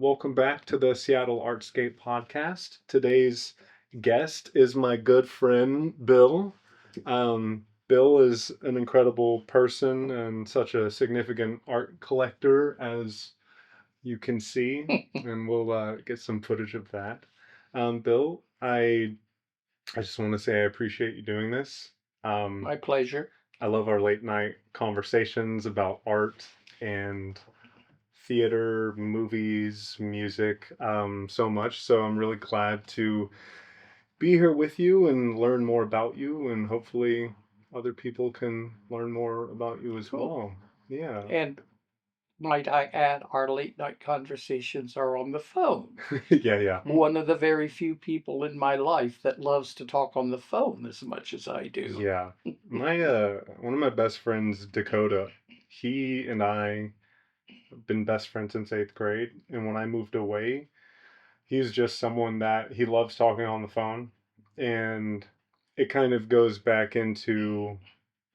Welcome back to the Seattle Artscape Podcast. Today's guest is my good friend, Bill. Bill is an incredible person and such a significant art collector, as you can see, and we'll get some footage of that. Bill, I just want to say I appreciate you doing this. Um, My pleasure. I love our late night conversations about art and theater, movies, music, so much. So I'm really glad to be here with you and learn more about you, and hopefully other people can learn more about you as Cool. well. Yeah. And might I add, our late night conversations are on the phone. Yeah, yeah. One of the very few people in my life that loves to talk on the phone as much as I do. Yeah. My one of my best friends, Dakota, he and I have been best friends since 8th grade, and when I moved away, he's just someone that he loves talking on the phone, and it kind of goes back into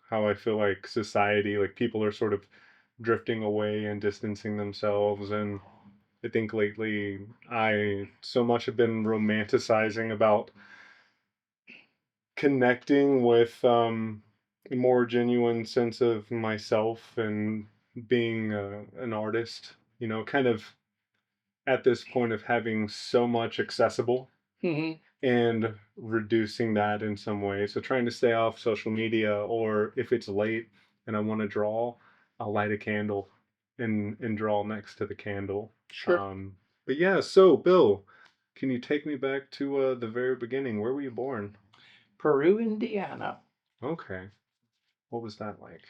how I feel like society, like people are sort of drifting away and distancing themselves. And I think lately I so much have been romanticizing about connecting with a more genuine sense of myself and being an artist, kind of at this point of having so much accessible Hmm. and reducing that in some way. So trying to stay off social media, or if it's late and I want to draw, I'll light a candle and draw next to the candle. Sure. Um, but yeah, so Bill, can you take me back to the very beginning? Where were you born? Peru, Indiana. Okay. What was that like?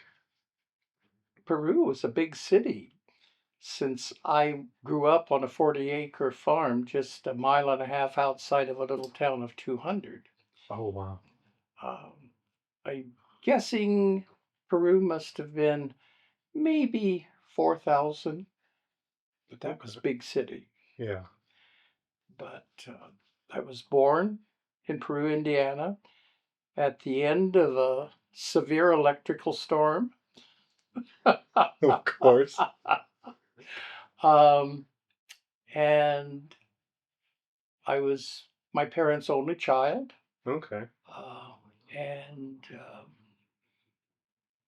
Peru was a big city. Since I grew up on a 40-acre farm just a mile and a half outside of a little town of 200. Oh wow. Um, I'm guessing Peru must have been maybe 4,000, but that was Okay. a big city. Yeah. But I was born in Peru, Indiana, at the end of a severe electrical storm. Of course. um, and I was my parents' only child. Okay. Uh, and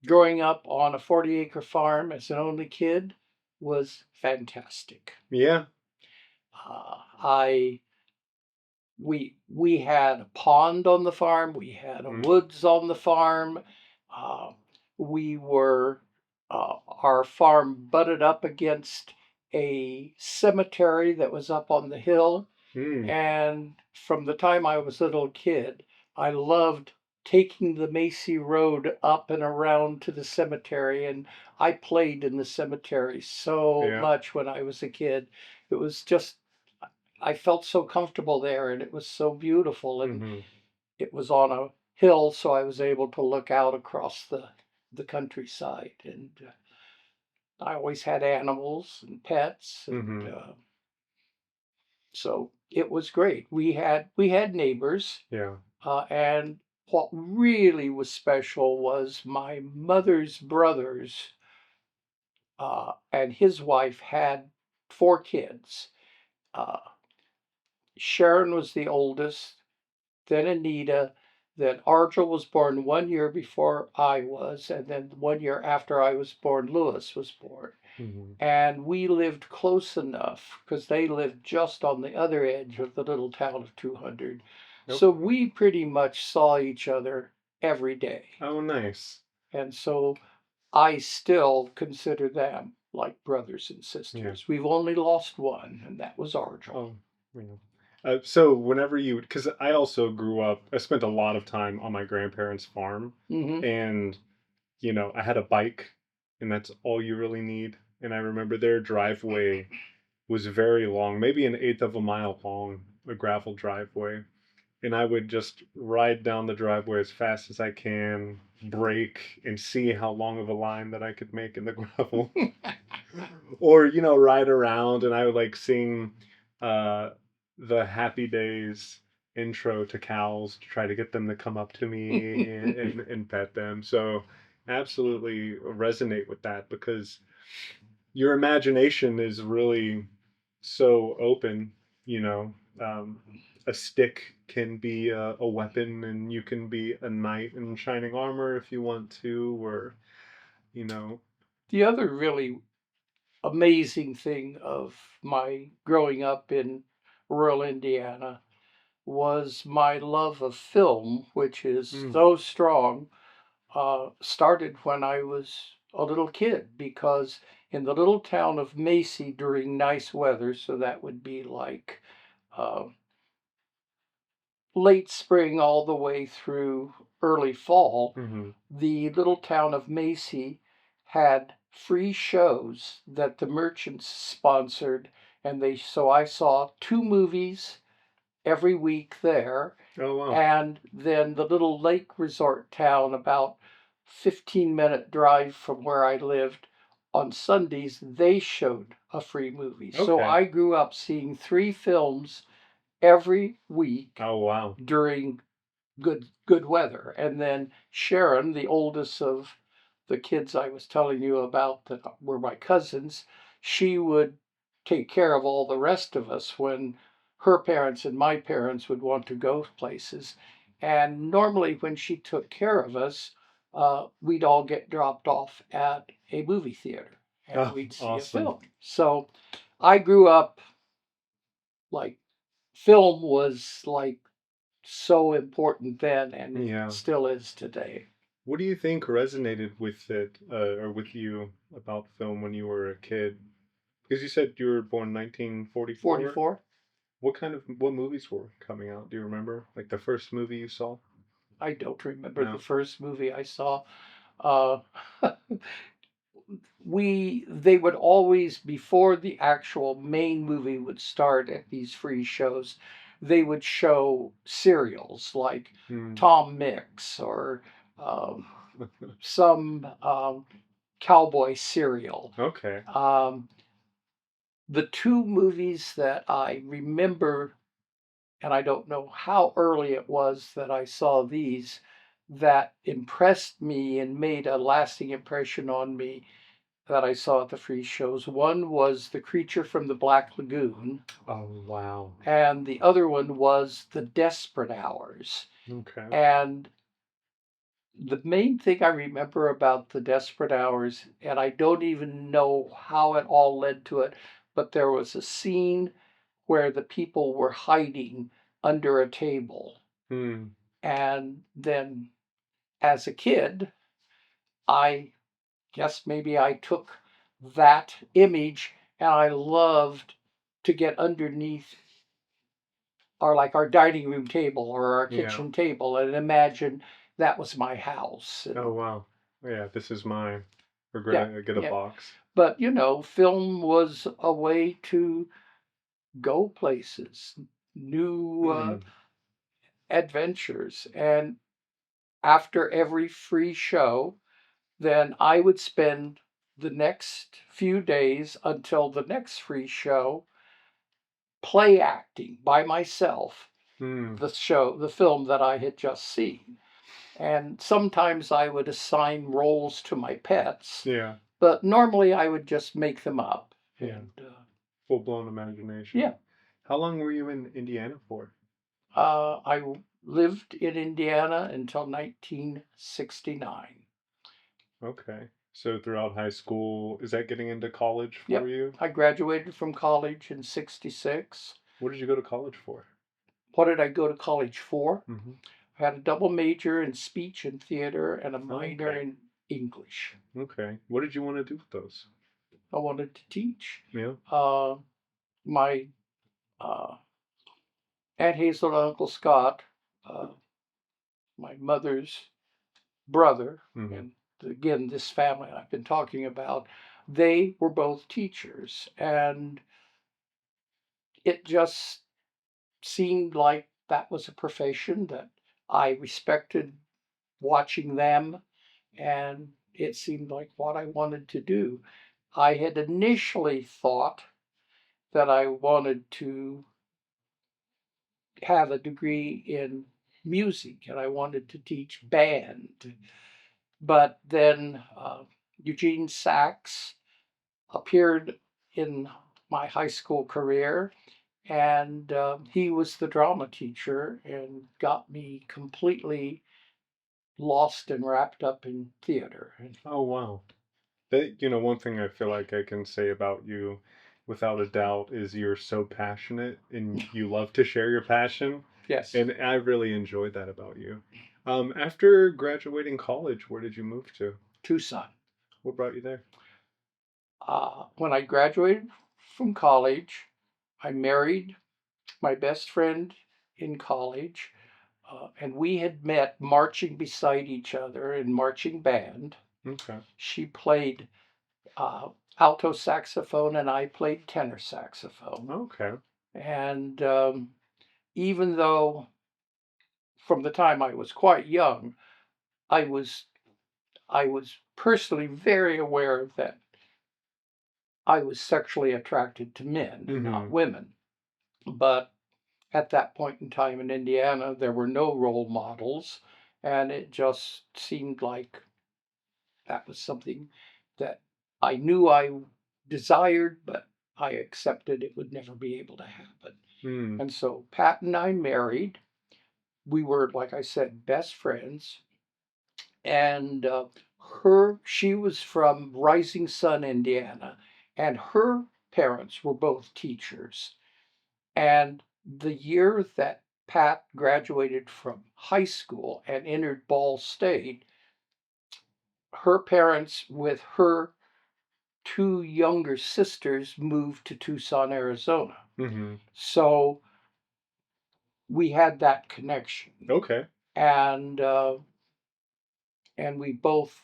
growing up on a 40-acre farm as an only kid was fantastic. Yeah. I we had a pond on the farm, we had a Mm. woods on the farm. Uh, we were our farm butted up against a cemetery that was up on the hill, Mm. and from the time I was a little kid, I loved taking the Macy Road up and around to the cemetery, and I played in the cemetery so Yeah. much when I was a kid. It was just I felt so comfortable there, and it was so beautiful, and Hmm. it was on a hill, so I was able to look out across the countryside. And I always had animals and pets, and Hmm. so it was great. We had neighbors, Yeah. and what really was special was my mother's brothers and his wife had 4 kids. Uh, Sharon was the oldest, then Anita, then Argel was born 1 year before I was, and then 1 year after I was born, Lewis was born. Hmm. And we lived close enough because they lived just on the other edge of the little town of 200. So Okay. we pretty much saw each other every day. Oh, nice. And so I still consider them like brothers and Yeah. sisters. We've only lost one, and that was Argel. Oh, yeah. So whenever because I also grew up, I spent a lot of time on my grandparents' farm, Hmm. and I had a bike, and that's all you really need. And I remember their driveway was very long, maybe an eighth of a mile long, a gravel driveway. And I would just ride down the driveway as fast as I can, brake, and see how long of a line that I could make in the gravel. Or ride around, and I would like sing uh the Happy Days intro to cows to try to get them to come up to me and pet them. So absolutely resonate with that, because your imagination is really so open, you know. A stick can be a weapon, and you can be a knight in shining armor if you want to, or, you know. The other really amazing thing of my growing up in rural Indiana was my love of film, which is Mm, so strong, started when I was a little kid because in the little town of Macy during nice weather, so that would be like uh, late spring all the way through early fall, mm-hmm. the little town of Macy had free shows that the merchants sponsored, and they so I saw two movies every week there. Oh, wow. And then the little lake resort town about 15-minute drive from where I lived, on Sundays they showed a free movie. So Okay. I grew up seeing three films every week Oh, wow. during good weather. And then Sharon, the oldest of the kids I was telling you about that were my cousins, she would take care of all the rest of us when her parents and my parents would want to go places. And normally, when she took care of us, we'd all get dropped off at a movie theater and Oh, we'd see a awesome. film. So I grew up like film was like so important then and it Yeah. still is today. What do you think resonated with it, or with you about film when you were a kid? Because you said you were born 1944. 44? What movies were coming out? Do you remember? Like the first movie you saw? I don't remember the No. first movie I saw. Uh, they would always, before the actual main movie would start at these free shows, they would show serials like Hmm. Tom Mix or um, some cowboy serial. Okay. Um, the two movies that I remember, and I don't know how early it was that I saw these, that impressed me and made a lasting impression on me that I saw at the free shows. One was The Creature from the Black Lagoon, Oh, wow. and the other one was The Desperate Hours. Okay. And the main thing I remember about The Desperate Hours, and I don't even know how it all led to it, but there was a scene where the people were hiding under a table. Hmm. And then as a kid, I guess maybe I took that image and I loved to get underneath our dining room table or our Yeah. kitchen table and imagine that was my house. Oh, And wow. Yeah, this is mine. We're yeah, gonna get a yeah. box. But film was a way to go places, new Hmm. adventures. And after every free show, then I would spend the next few days until the next free show play acting by myself Hmm. the film that I had just seen. And sometimes I would assign roles to my pets, Yeah. but normally I would just make them up. Yeah. And Full blown imagination. yeah, How long were you in Indiana for? I lived in Indiana until 1969. Okay. So throughout high school, is that getting into college for Yep, you? I graduated from college in 66. What did you go to college for? What did I go to college for? Mm-hmm. I had a double major in speech and theater and a minor Okay. in English. Okay. What did you want to do with those? I wanted to teach. Yeah. My uh, Aunt Hazel and Uncle Scott, uh, my mother's brother, Mm-hmm. and again, this family I've been talking about, they were both teachers. And it just seemed like that was a profession that I respected watching them, and it seemed like what I wanted to do. I had initially thought that I wanted to have a degree in music and I wanted to teach band. But then Eugene Sachs appeared in my high school career, and he was the drama teacher and got me completely lost and wrapped up in theater. Oh, wow. That, one thing I feel like I can say about you without a doubt is you're so passionate and you love to share your passion. Yes, And I really enjoyed that about you. After graduating college, where did you move to? Tucson. What brought you there? When I graduated from college, I married my best friend in college, and we had met marching beside each other in marching band. Okay. She played uh, alto saxophone, and I played tenor saxophone. Okay. And even though from the time I was quite young, I was I was personally very aware that I was sexually attracted to men and not Mm-hmm. women. But at that point in time in Indiana, there were no role models, and it just seemed like that was something that I knew I desired, but I accepted it would never be able to happen. Mm. And so Pat and I married. We were, like I said, best friends. And she was from Rising Sun, Indiana, and her parents were both teachers. And the year that Pat graduated from high school and entered Ball State, her parents, with her two younger sisters, moved to Tucson, Arizona. Mm-hmm. So we had that connection. Okay. And and we both,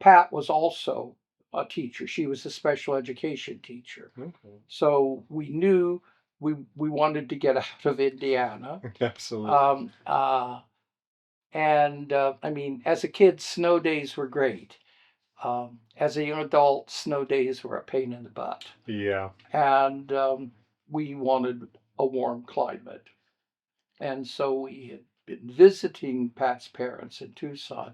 Pat was also a teacher. She was a special education teacher. Okay. So we knew we wanted to get out of Indiana. Absolutely. And I mean, as a kid, snow days were great. As a young adult, snow days were a pain in the butt. Yeah. And we wanted a warm climate. And so we had been visiting Pat's parents in Tucson,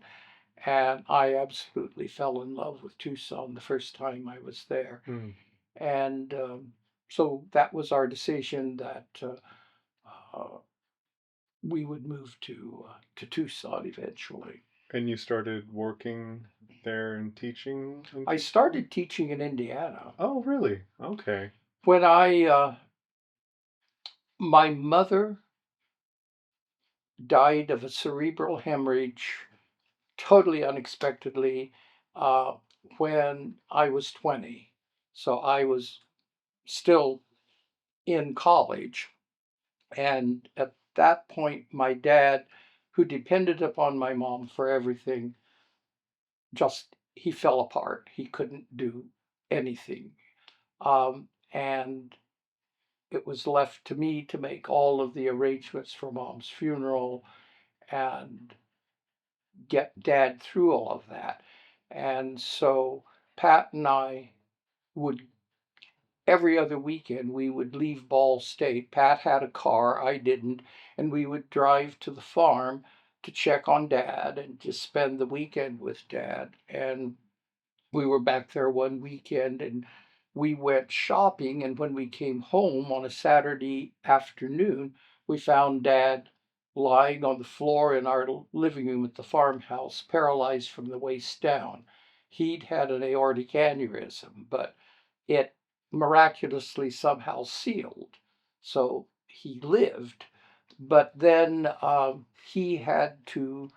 and I absolutely fell in love with Tucson the first time I was there. Mm. And so that was our decision that uh, we would move to Tucson eventually. And you started working there and teaching in I Tucson? started teaching in Indiana Oh, really? Okay. when my mother died of a cerebral hemorrhage totally unexpectedly uh, when I was 20. So I was still in college. And at that point, my dad, who depended upon my mom for everything, just he fell apart. He couldn't do anything. And it was left to me to make all of the arrangements for mom's funeral and get dad through all of that. And so Pat and I would, every other weekend, we would leave Ball State. Pat had a car, I didn't, and we would drive to the farm to check on dad and just spend the weekend with dad. And we were back there one weekend and we went shopping. And when we came home on a Saturday afternoon, we found dad lying on the floor in our living room at the farmhouse, paralyzed from the waist down. He'd had an aortic aneurysm, but it miraculously somehow sealed. So he lived. But then he had to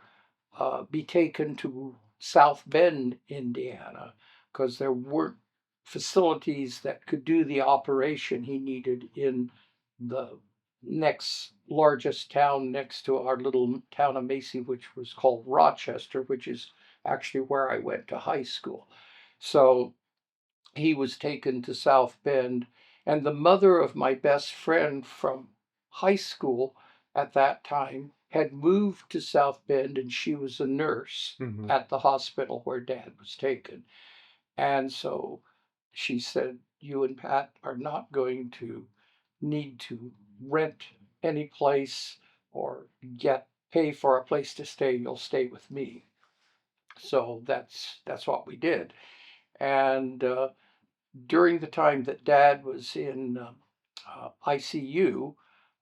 be taken to South Bend, Indiana, because there weren't facilities that could do the operation he needed in the next largest town next to our little town of Macy, which was called Rochester, which is actually where I went to high school. So he was taken to South Bend, and the mother of my best friend from high school at that time had moved to South Bend, and she was a nurse Mm-hmm. at the hospital where dad was taken. And so she said, "You and Pat are not going to need to rent any place or get pay for a place to stay. You'll stay with me." So that's what we did. And during the time that Dad was in ICU,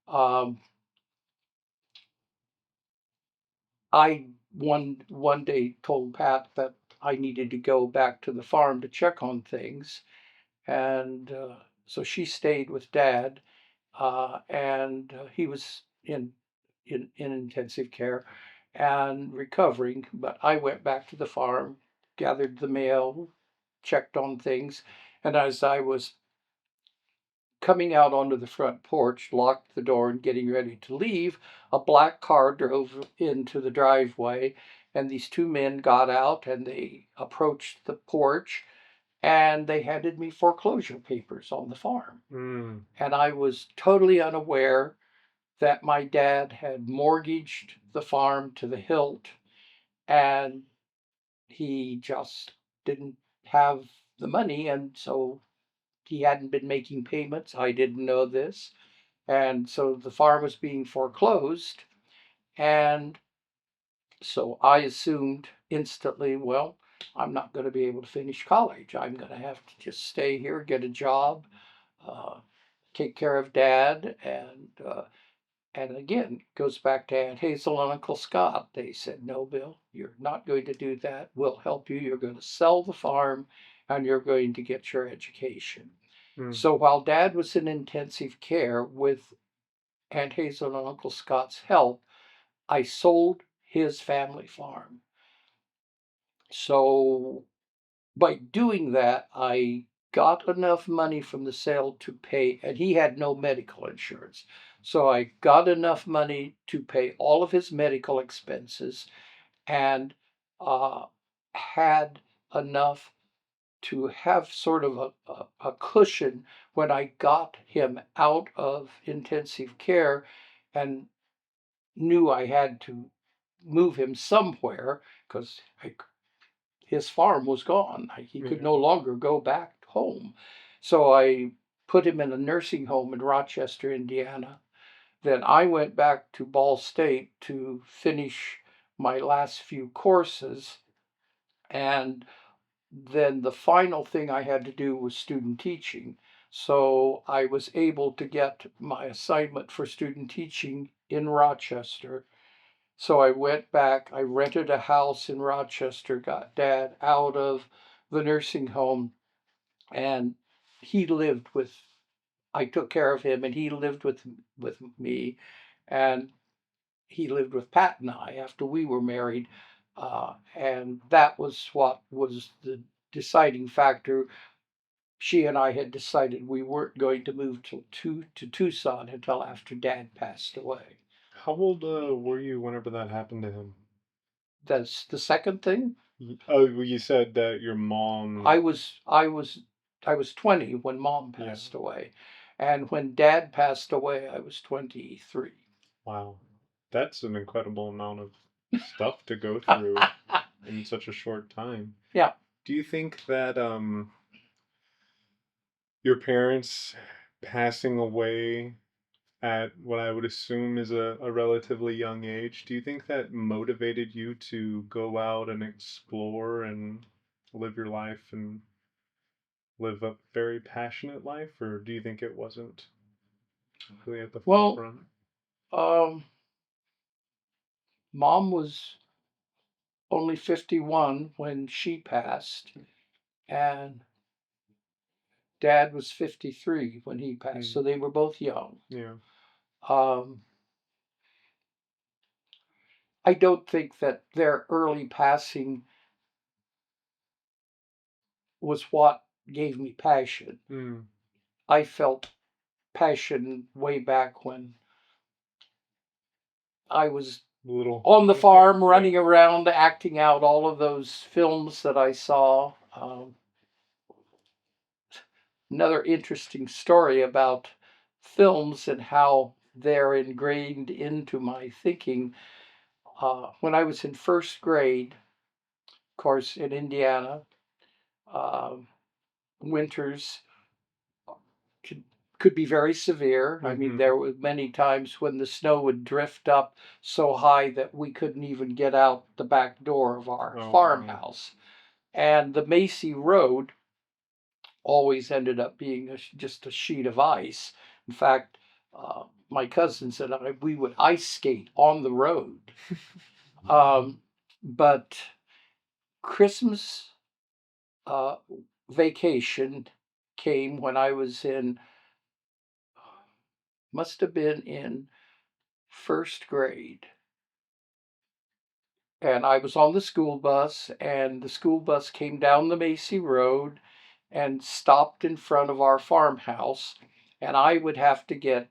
um, I one day told Pat that I needed to go back to the farm to check on things, and so she stayed with Dad, and he was in intensive care and recovering. But I went back to the farm, gathered the mail, checked on things, and as I was coming out onto the front porch, locked the door, and getting ready to leave, a black car drove into the driveway, and these two men got out and they approached the porch and they handed me foreclosure papers on the farm. Mm. And I was totally unaware that my dad had mortgaged the farm to the hilt and he just didn't have the money, and so he hadn't been making payments. I didn't know this. And so the farm was being foreclosed. And so I assumed instantly, well, I'm not going to be able to finish college. I'm going to have to just stay here, get a job, uh, take care of Dad, and again, it goes back to Aunt Hazel and Uncle Scott. They said, no, Bill, you're not going to do that. We'll help you. You're going to sell the farm and you're going to get your education. Mm. So while Dad was in intensive care with Aunt Hazel and Uncle Scott's help, I sold his family farm. So by doing that, I got enough money from the sale to pay, and he had no medical insurance. So I got enough money to pay all of his medical expenses and had enough to have sort of a cushion when I got him out of intensive care and knew I had to move him somewhere because his farm was gone. He could no longer go back home. So I put him in a nursing home in Rochester, Indiana. Then I went back to Ball State to finish my last few courses. And then the final thing I had to do was student teaching. So I was able to get my assignment for student teaching in Rochester. So I went back, I rented a house in Rochester, got Dad out of the nursing home, and he lived with, I took care of him and he lived with me, and he lived with Pat and I after we were married. And that was what was the deciding factor. She and I had decided we weren't going to move to Tucson until after Dad passed away. How old were you whenever that happened to him? That's the second thing. Oh, well, you said that your mom. I was 20 when Mom passed away, and when Dad passed away, I was 23. Wow, that's an incredible amount of stuff to go through in such a short time. Yeah. Do you think that your parents passing away at what I would assume is a relatively young age, do you think that motivated you to go out and explore and live your life and live a very passionate life, or do you think it wasn't really at the forefront? Mom was only 51 when she passed, and Dad was 53 when he passed, so they were both young. Yeah. I don't think that their early passing was what gave me passion. I felt passion way back when I was on the farm, running around, acting out all of those films that I saw. Another interesting story about films and how they're ingrained into my thinking. When I was in first grade, of course, in Indiana, winters could be very severe. I mean, there were many times when the snow would drift up so high that we couldn't even get out the back door of our farmhouse. And the Macy Road always ended up being just a sheet of ice. In fact, my cousins and I, we would ice skate on the road. But Christmas uh, vacation came when I was must have been in first grade. And I was on the school bus, and the school bus came down the Macy Road and stopped in front of our farmhouse. And I would have to get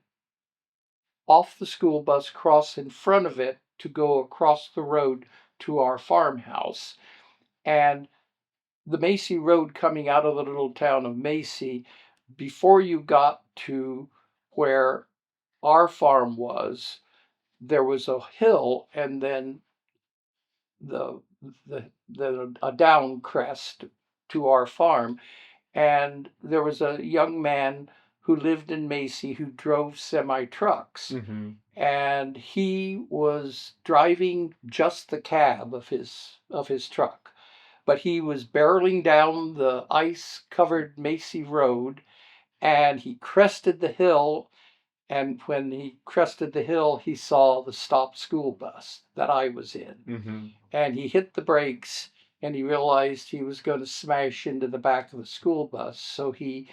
off the school bus, cross in front of it to go across the road to our farmhouse. And the Macy Road coming out of the little town of Macy, before you got to where our farm was, there was a hill and then the a down crest to our farm. And there was a young man who lived in Macy who drove semi trucks. Mm-hmm. And he was driving just the cab of his truck, but he was barreling down the ice covered Macy Road, and he crested the hill. And when he crested the hill, he saw the stopped school bus that I was in. Mm-hmm. And he hit the brakes, and he realized he was going to smash into the back of the school bus. So he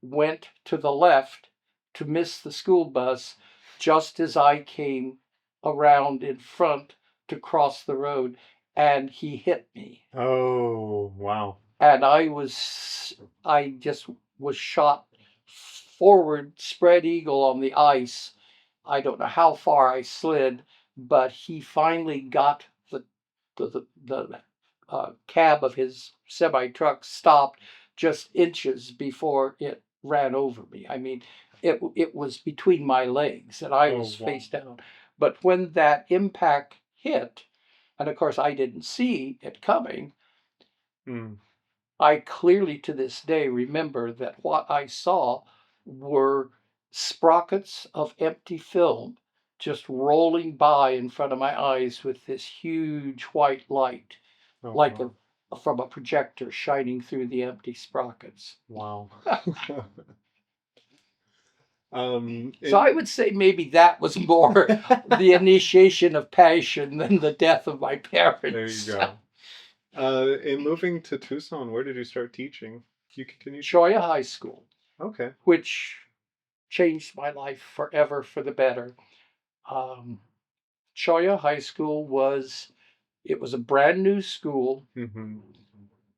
went to the left to miss the school bus just as I came around in front to cross the road, and he hit me. Oh, wow. And I just was shot forward, spread eagle on the ice. I don't know how far I slid, but he finally got the cab of his semi truck stopped just inches before it ran over me. I mean, it was between my legs, and I was face down. But when that impact hit, and of course I didn't see it coming, I clearly to this day remember that what I saw were sprockets of empty film just rolling by in front of my eyes with this huge white light, like from a projector shining through the empty sprockets. Wow. So I would say maybe that was more the initiation of passion than the death of my parents. There you go. In moving to Tucson, where did you start teaching? You continued? Cholla High School. Okay. Which changed my life forever for the better. Cholla High School was a brand new school. Mm-hmm.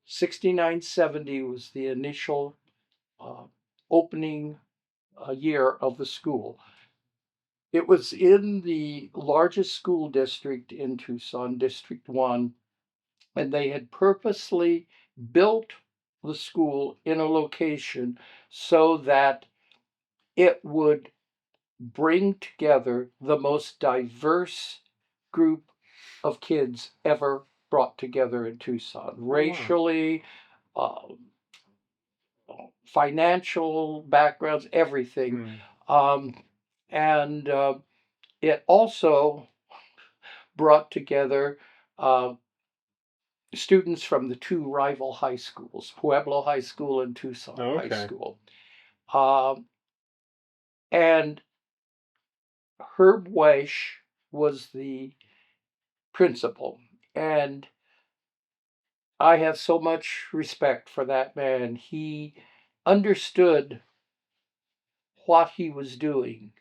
6970 was the initial opening year of the school. It was in the largest school district in Tucson, District 1, and they had purposely built the school in a location so that it would bring together the most diverse group of kids ever brought together in Tucson, racially, financial backgrounds, everything. And it also brought together students from the two rival high schools, Pueblo High School and Tucson High School. And Herb Weish was the principal. And I have so much respect for that man. He understood what he was doing.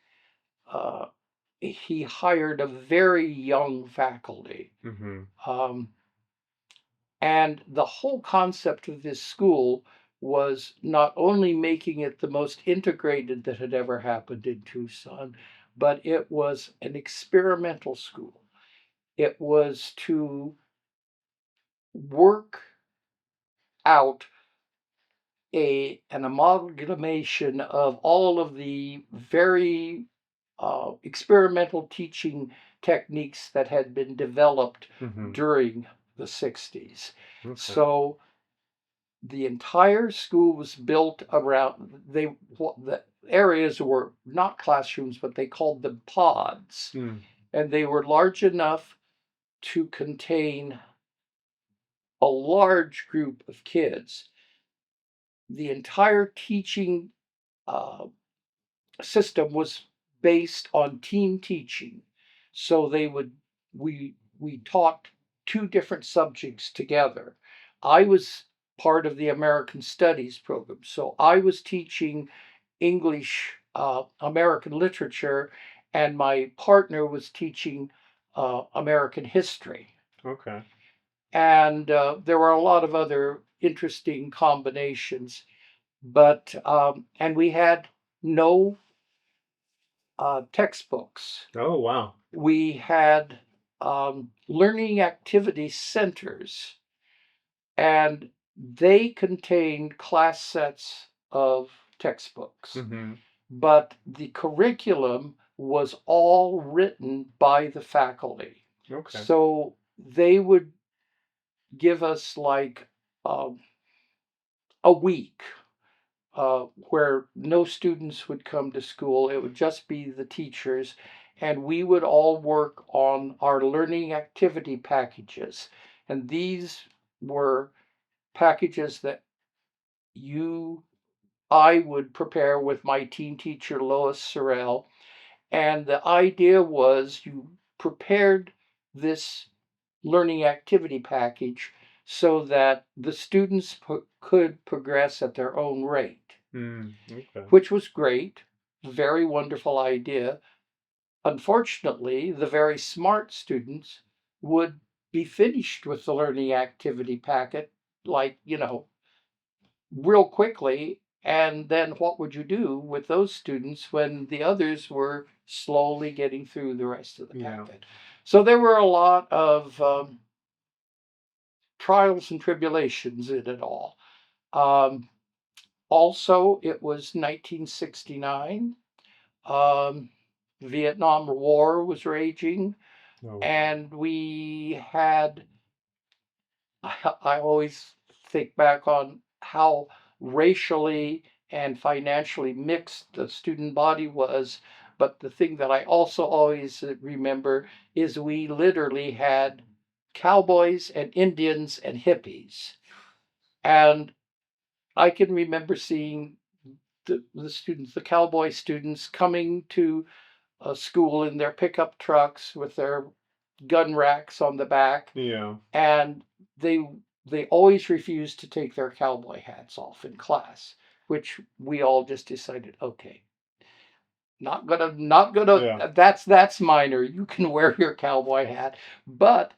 He hired a very young faculty. Mm-hmm. And the whole concept of this school was not only making it the most integrated that had ever happened in Tucson, but it was an experimental school. It was to work out an amalgamation of all of the very experimental teaching techniques that had been developed during the 60s. Okay. So the entire school was built around, the areas were not classrooms, but they called them pods. And they were large enough to contain a large group of kids. the entire teaching uh, system was based on team teaching. So we taught two different subjects together. I was part of the American Studies program, so I was teaching English, American literature, and my partner was teaching American history. Okay. And there were a lot of other interesting combinations, but and we had no textbooks. Oh, wow. We had learning activity centers, and they contained class sets of textbooks. Mm-hmm. But the curriculum was all written by the faculty. Okay. So they would give us like um, a week where no students would come to school. It would just be the teachers, and we would all work on our learning activity packages. And these were packages that you, I would prepare with my teen teacher, Lois Sorrell. And the idea was you prepared this learning activity package so that the students could progress at their own rate, Okay. which was great, very wonderful idea. Unfortunately, the very smart students would be finished with the learning activity packet, like, real quickly. And then what would you do with those students when the others were slowly getting through the rest of the Yeah. packet? So there were a lot of trials and tribulations in it all. Um, Also, it was 1969. Um, Vietnam War was raging, Oh, wow. and we had, I always think back on how racially and financially mixed the student body was. But the thing that I also always remember is we literally had cowboys and Indians and hippies. And I can remember seeing the students, the cowboy students, coming to a school in their pickup trucks with their gun racks on the back, Yeah. and they they always refused to take their cowboy hats off in class, which we all just decided, okay, Yeah. not gonna. That's minor. You can wear your cowboy hat, but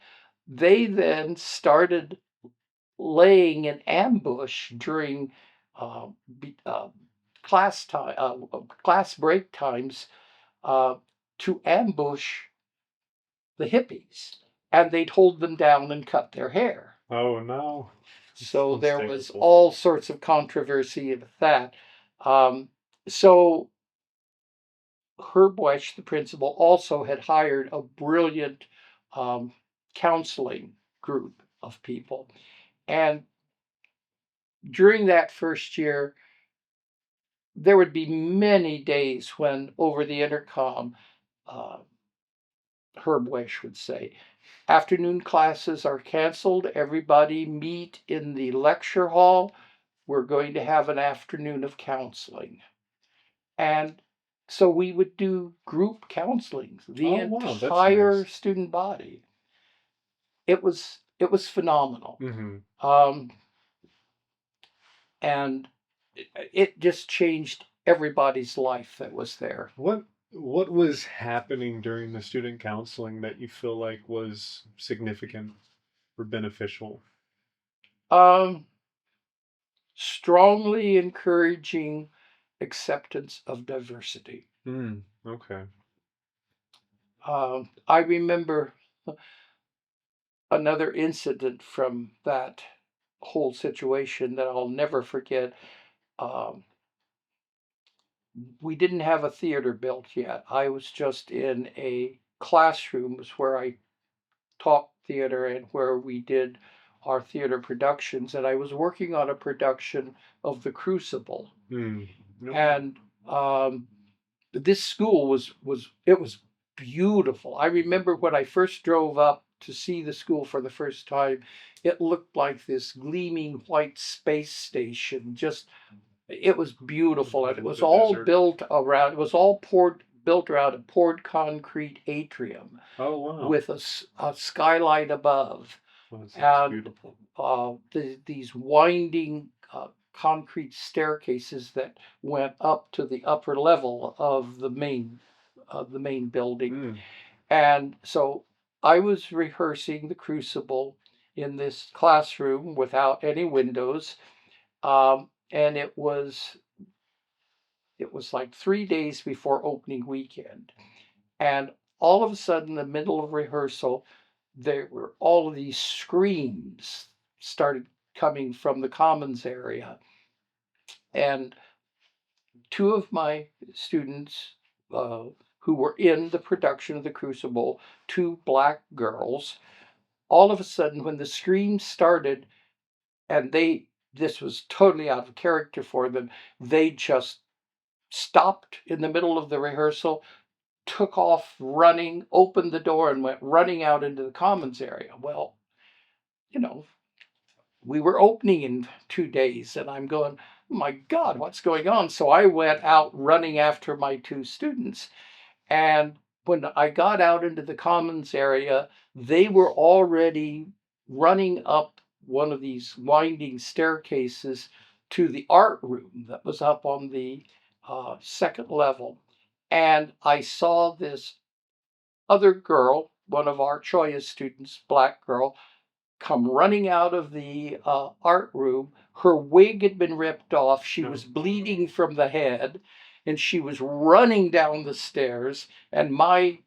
they then started laying an ambush during uh, uh, class break times uh, to ambush the hippies, and they'd hold them down and cut their hair. Oh, no. It So sounds there was terrible. all sorts of controversy with that. Um, so Herb Wesch, the principal, also had hired a brilliant um, counseling group of people. And during that first year, there would be many days when over the intercom, uh, Herb Wesch would say, afternoon classes are canceled. Everybody meet in the lecture hall. We're going to have an afternoon of counseling. And so we would do group counseling, the Oh, wow. That's entire nice. student body. It was phenomenal. Mm-hmm. Um, and it just changed everybody's life that was there. What was happening during the student counseling that you feel like was significant or beneficial? Um, Strongly encouraging acceptance of diversity. Okay. I remember another incident from that whole situation that I'll never forget. Um, we didn't have a theater built yet. I was just in a classroom where I taught theater and where we did our theater productions. And I was working on a production of The Crucible. No. And this school was beautiful. I remember when I first drove up to see the school for the first time, it looked like this gleaming white space station. Just, it was beautiful, and it was The all desert. built around a poured concrete atrium Oh wow. with a skylight above, Well, that's and beautiful. these winding concrete staircases that went up to the upper level of the main building. Mm. And so I was rehearsing the Crucible in this classroom without any windows, and it was like 3 days before opening weekend, and all of a sudden, in the middle of rehearsal, there were all of these screams started coming from the commons area, and two of my students uh, who were in the production of the Crucible, two black girls, all of a sudden, when the screams started, and this was totally out of character for them, they just stopped in the middle of the rehearsal, took off running, opened the door, and went running out into the commons area. Well, you know, we were opening in 2 days, and I'm going, oh my God, what's going on? So I went out running after my two students. And when I got out into the commons area, they were already running up one of these winding staircases to the art room that was up on the second level. And I saw this other girl, one of our Choya students, black girl, come running out of the art room. Her wig had been ripped off. She was bleeding from the head, and she was running down the stairs. And my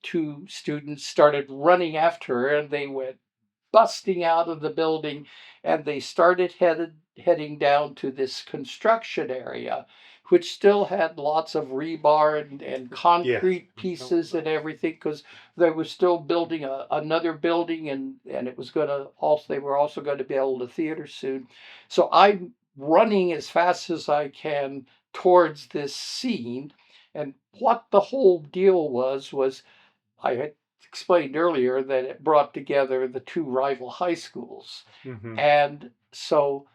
two students started running after her, and they went busting out of the building, and they started heading down to this construction area, which still had lots of rebar and concrete pieces and everything, because they were still building another building, and it was going to also, they were also going to build a theater soon. So I'm running as fast as I can towards this scene, and what the whole deal was I had explained earlier that it brought together the two rival high schools. Mm-hmm. And so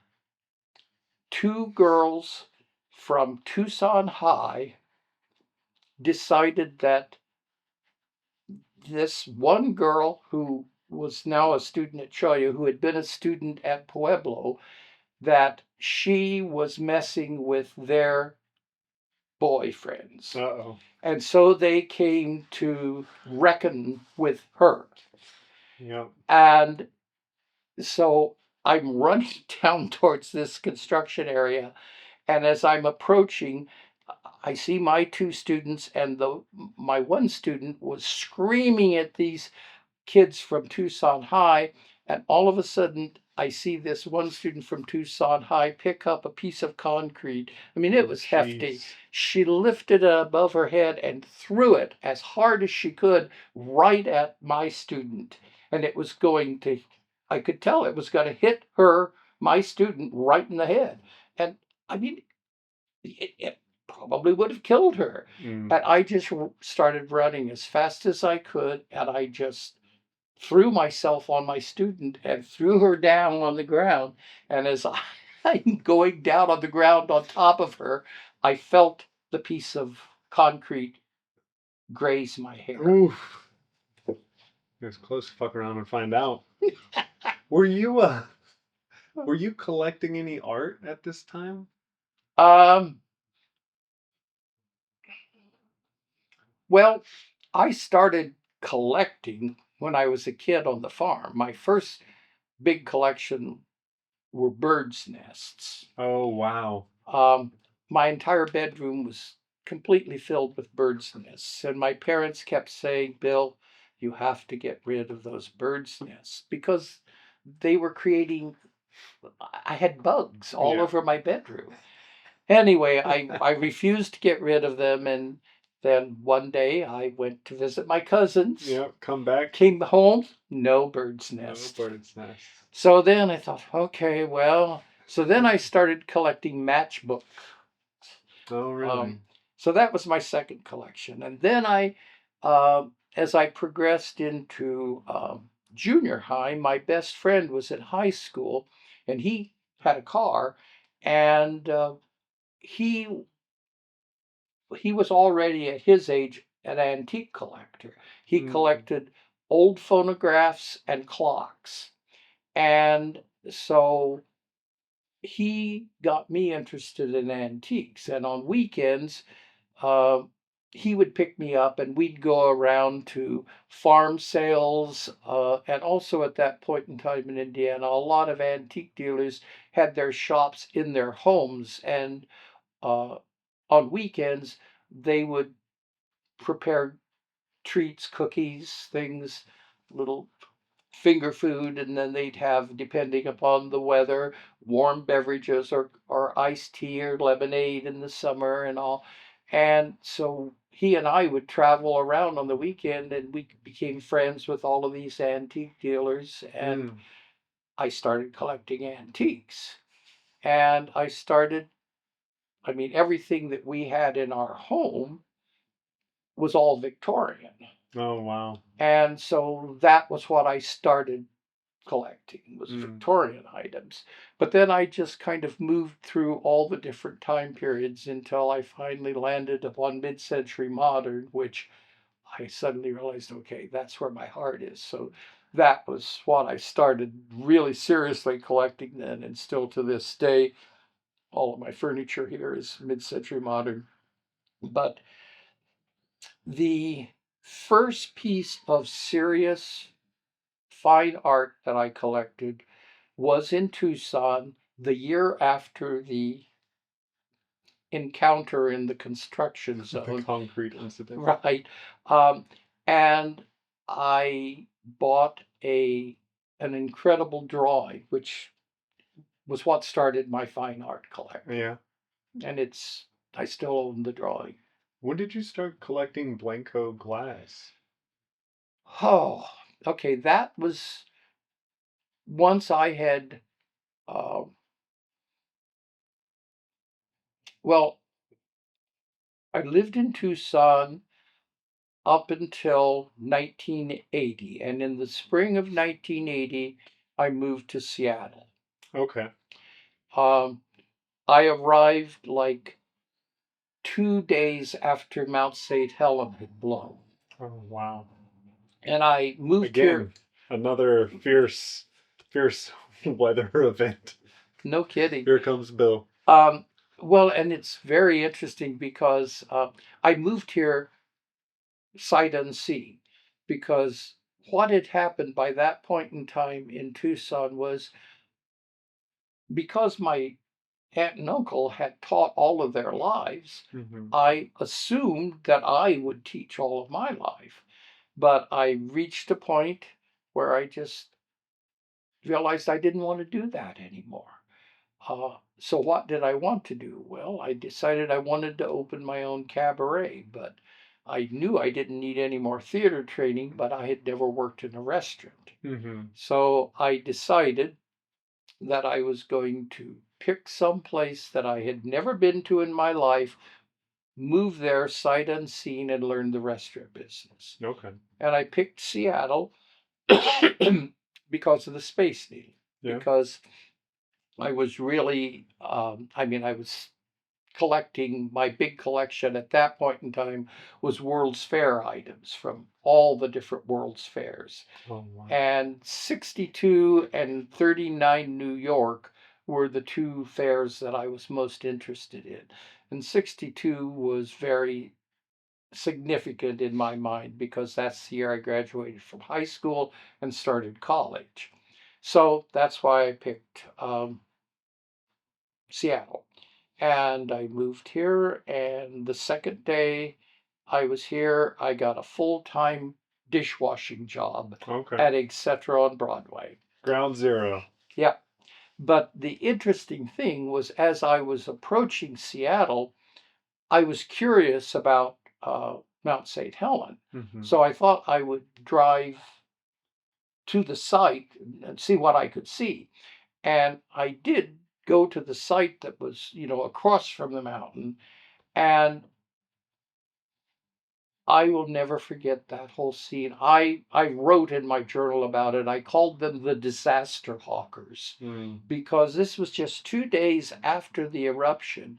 two girls from Tucson High decided that this one girl who was now a student at Choya, who had been a student at Pueblo, that she was messing with their boyfriends. Uh-oh. And so they came to reckon with her. Yep. And so I'm running down towards this construction area, and as I'm approaching, I see my two students, and my one student was screaming at these kids from Tucson High, and all of a sudden I see this one student from Tucson High pick up a piece of concrete. I mean, it was hefty. She lifted it above her head and threw it as hard as she could right at my student, and it was going to, I could tell it was going to hit her, my student, right in the head. And I mean, it probably would have killed her. Mm. And I just started running as fast as I could, and I just threw myself on my student and threw her down on the ground. And as I'm going down on the ground on top of her, I felt the piece of concrete graze my hair. Oof. It's close to fuck around and find out. Were you collecting any art at this time? Well, I started collecting when I was a kid on the farm. My first big collection were birds' nests. Oh wow. My entire bedroom was completely filled with birds' nests, and my parents kept saying, Bill, you have to get rid of those birds' nests, because they were creating, I had bugs all over my bedroom. Anyway, I refused to get rid of them, and then one day I went to visit my cousins. Yeah, come back. Came home, no bird's nest. No bird's nest. So then I thought, okay, well, so then I started collecting matchbooks. Oh, really? So that was my second collection. And then as I progressed into junior high, my best friend was in high school, and he had a car, and he he was already at his age an antique collector. He collected old phonographs and clocks. And so he got me interested in antiques. And on weekends, uh, he would pick me up and we'd go around to farm sales. And also at that point in time in Indiana, a lot of antique dealers had their shops in their homes. And uh, on weekends, they would prepare treats, cookies, things, little finger food, and then they'd have, depending upon the weather, warm beverages or iced tea or lemonade in the summer and all. And so he and I would travel around on the weekend and we became friends with all of these antique dealers. And I started collecting antiques. And I mean, everything that we had in our home was all Victorian. Oh, wow. And so that was what I started collecting, was Victorian items. But then I just kind of moved through all the different time periods until I finally landed upon mid-century modern, which I suddenly realized, okay, that's where my heart is. So that was what I started really seriously collecting then, and still to this day, all of my furniture here is mid-century modern. But the first piece of serious fine art that I collected was in Tucson the year after the encounter in the construction The zone. concrete incident. Right. And I bought an incredible drawing, which was what started my fine art collection. Yeah. And I still own the drawing. When did you start collecting Blenko glass? Oh, okay. That was once I had, uh, well, I lived in Tucson up until 1980. And in the spring of 1980, I moved to Seattle. Okay. I arrived like 2 days after Mount St. Helen had blown. Oh, wow. And I moved Again, here. Another fierce weather event. No kidding. Here comes Bill. Well, and it's very interesting because I moved here sight unseen, because what had happened by that point in time in Tucson was, because my aunt and uncle had taught all of their lives, I assumed that I would teach all of my life. But I reached a point where I just realized I didn't want to do that anymore. So what did I want to do? Well, I decided I wanted to open my own cabaret, but I knew I didn't need any more theater training, but I had never worked in a restaurant. So I decided that I was going to pick some place that I had never been to in my life, move there sight unseen, and learn the restaurant business. Okay. And I picked Seattle because of the Space Needle. Yeah. Because I was really, I was collecting, my big collection at that point in time was World's Fair items from all the different World's Fairs. Oh, wow. And 62 and 39 New York were the two fairs that I was most interested in. And 62 was very significant in my mind because that's the year I graduated from high school and started college. So that's why I picked Seattle. And I moved here, and the second day I was here, I got a full-time dishwashing job at Etc. on Broadway. Ground zero. Yeah. But the interesting thing was, as I was approaching Seattle, I was curious about Mount St. Helen. So I thought I would drive to the site and see what I could see. And I did go to the site that was, across from the mountain. And I will never forget that whole scene. I wrote in my journal about it. I called them the disaster hawkers because this was just 2 days after the eruption.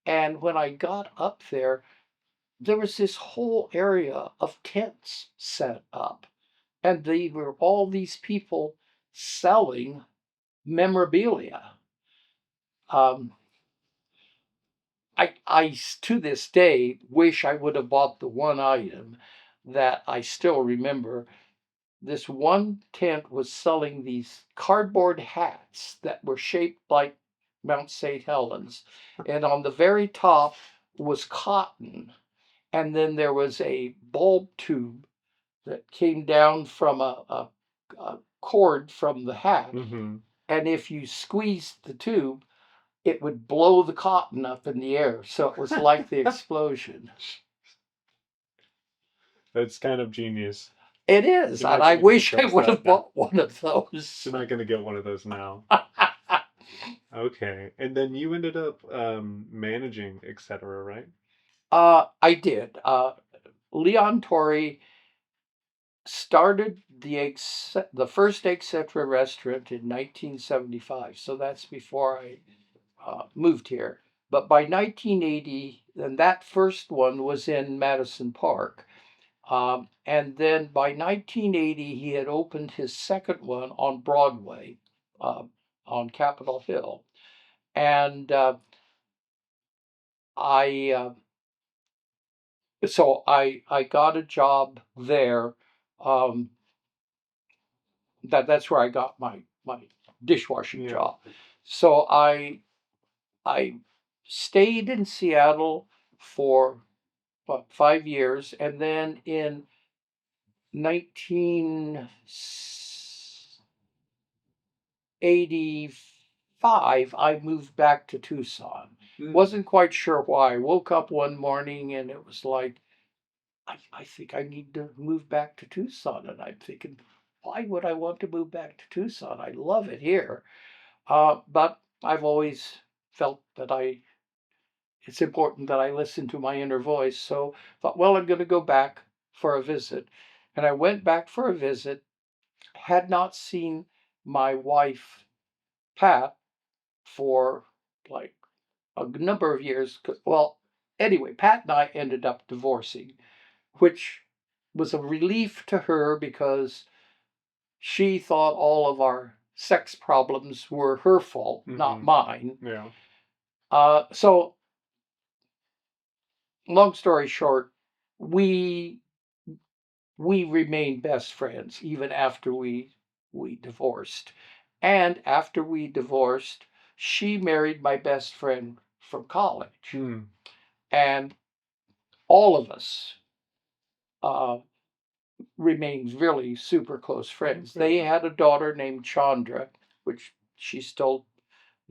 And when I got up there, there was this whole area of tents set up. And they were all these people selling memorabilia. Um, I to this day wish I would have bought the one item that I still remember. This one tent was selling these cardboard hats that were shaped like Mount St. Helens. And on the very top was cotton. And then there was a bulb tube that came down from a cord from the hat. Mm-hmm. And if you squeezed the tube, it would blow the cotton up in the air. So it was like the explosion. That's kind of genius. It is. And I wish I would have bought one of those. You're not going to get one of those now. Okay. And then you ended up managing, etc., right? I did. Leon Torrey started the first Etc. restaurant in 1975. So that's before I moved here. But by 1980, and that first one was in Madison Park. And then by 1980, he had opened his second one on Broadway, on Capitol Hill. And I so I got a job there. Um, that's where I got my dishwashing job. So I stayed in Seattle for about 5 years, and then in 1985 I moved back to Tucson. Wasn't quite sure why. I woke up one morning and it was like, I think I need to move back to Tucson. And I'm thinking, why would I want to move back to Tucson? I love it here. But I've always felt that it's important that I listen to my inner voice. So I thought, well, I'm going to go back for a visit. And I went back for a visit, had not seen my wife, Pat, for like a number of years. Well, anyway, Pat and I ended up divorcing, which was a relief to her because she thought all of our sex problems were her fault, not mine. Yeah. So, long story short, we remained best friends even after we divorced. And after we divorced, she married my best friend from college. And all of us remained really super close friends. They had a daughter named Chandra, which she's still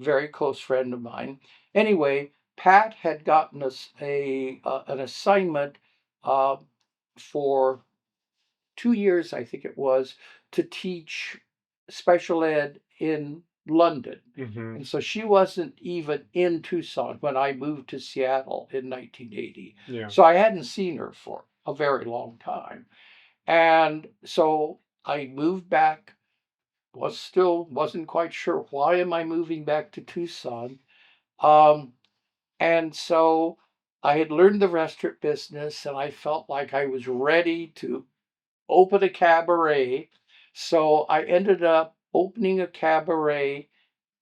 a very close friend of mine. Anyway, Pat had gotten us an assignment for 2 years, I think it was, to teach special ed in London. And so she wasn't even in Tucson when I moved to Seattle in 1980. Yeah. So I hadn't seen her for a very long time. And so I moved back, wasn't quite sure why am I moving back to Tucson. And so I had learned the restaurant business and I felt like I was ready to open a cabaret. So I ended up opening a cabaret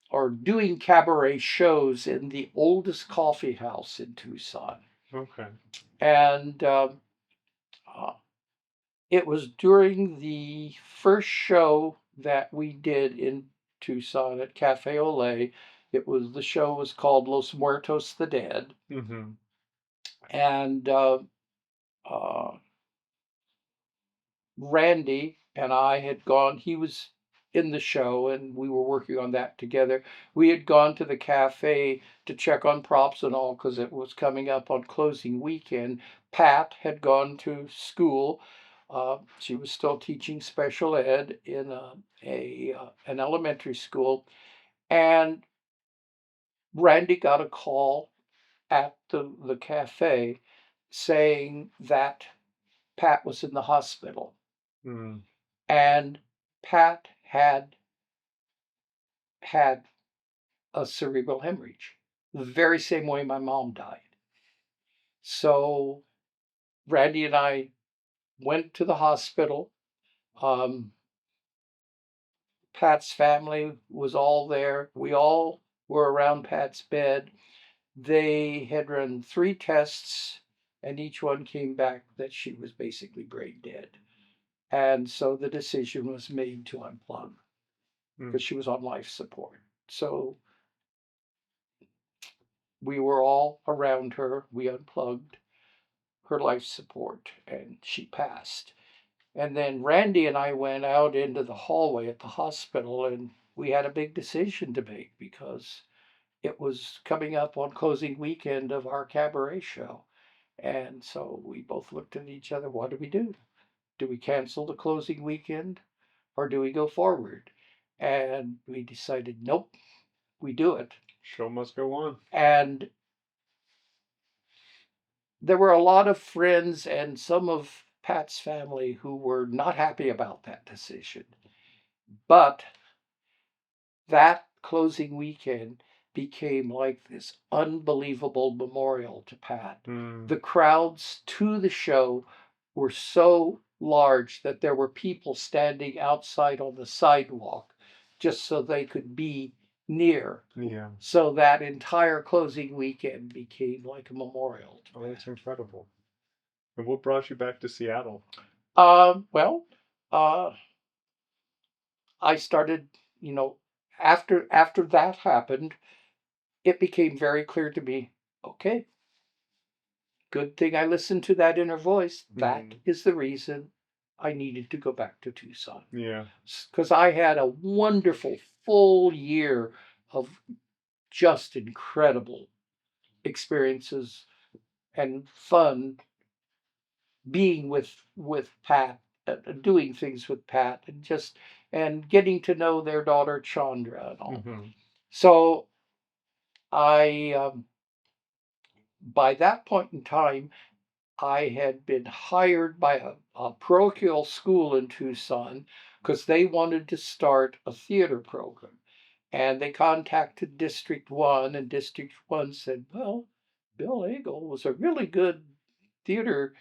or doing cabaret shows in the oldest coffee house in Tucson. Okay. And it was during the first show that we did in Tucson at Cafe Olay. The show was called Los Muertos the Dead. And Randy and I had gone, he was in the show and we were working on that together. We had gone to the cafe to check on props and all because it was coming up on closing weekend. Pat had gone to school. She was still teaching special ed in an elementary school. And Randy got a call at the cafe saying that Pat was in the hospital. Mm. And Pat had a cerebral hemorrhage, the very same way my mom died. So Randy and I went to the hospital. Um, Pat's family was all there. We all were around Pat's bed. They had run 3 tests, and each one came back that she was basically brain dead. And so the decision was made to unplug because she was on life support. So we were all around her. We unplugged her life support, and she passed. And then Randy and I went out into the hallway at the hospital, and we had a big decision to make because it was coming up on closing weekend of our cabaret show. And so we both looked at each other. What do we do? Do we cancel the closing weekend or do we go forward? And we decided, nope, we do it. Show must go on. And there were a lot of friends and some of Pat's family who were not happy about that decision. But that closing weekend became like this unbelievable memorial to Pat. The crowds to the show were so large that there were people standing outside on the sidewalk just so they could be near. Yeah. So that entire closing weekend became like a memorial. Oh, that's incredible. And what brought you back to Seattle? Well, I started, after that happened, it became very clear to me, okay, good thing I listened to that inner voice. That is the reason I needed to go back to Tucson. Yeah. Because I had a wonderful full year of just incredible experiences and fun being with Pat, doing things with Pat, and getting to know their daughter Chandra and all. So I, by that point in time, I had been hired by a parochial school in Tucson because they wanted to start a theater program. And they contacted District 1, and District 1 said, well, Bill Agle was a really good theater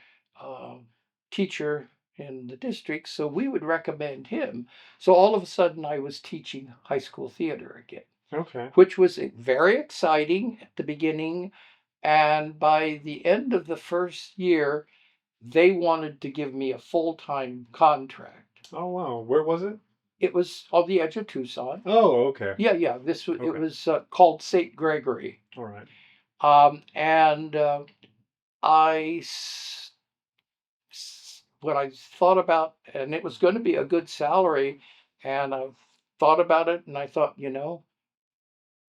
teacher in the district, so we would recommend him. So all of a sudden, I was teaching high school theater again. Okay. Which was very exciting at the beginning. And by the end of the first year, they wanted to give me a full-time contract. Oh, wow. Where was it? It was on the edge of Tucson. Oh, okay. Yeah. It was called St. Gregory. All right. And when I thought about, and it was going to be a good salary, and I thought about it, and I thought,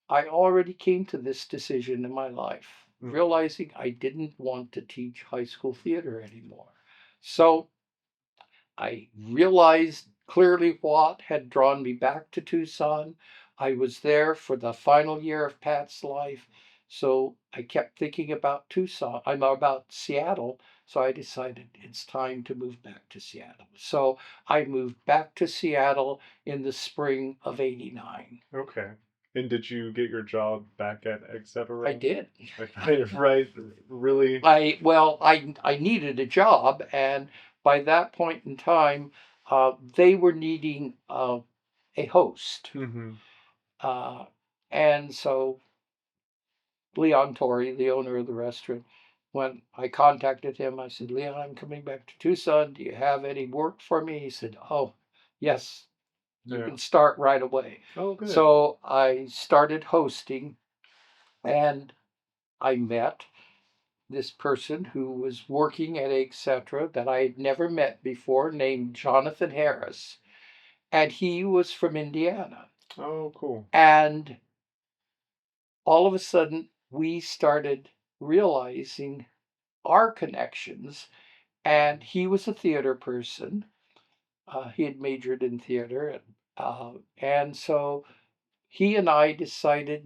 I already came to this decision in my life, realizing I didn't want to teach high school theater anymore. So I realized clearly what had drawn me back to Tucson. I was there for the final year of Pat's life. So I kept thinking about Tucson. I'm about Seattle. So I decided it's time to move back to Seattle. So I moved back to Seattle in the spring of '89. Okay. And did you get your job back at Etc.? I did. Right. Really? I needed a job, and by that point in time, they were needing a host. And so Leon Torrey, the owner of the restaurant, when I contacted him, I said, Leon, I'm coming back to Tucson. Do you have any work for me? He said, oh, yes, you can start right away. Oh, good. So I started hosting, and I met this person who was working at Etc. that I had never met before, named Jonathan Harris. And he was from Indiana. Oh, cool. And all of a sudden, we started realizing our connections. And he was a theater person. He had majored in theater. And so he and I decided,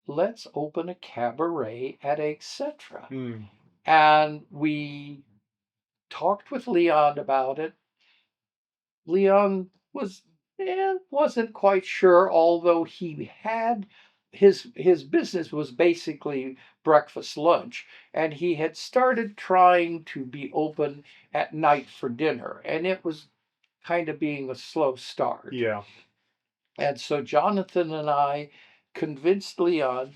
let's open a cabaret at Etc. And we talked with Leon about it. Leon wasn't quite sure, although he had his business was basically breakfast lunch, and he had started trying to be open at night for dinner, and it was kind of being a slow start. Yeah. And so Jonathan and I convinced Leon,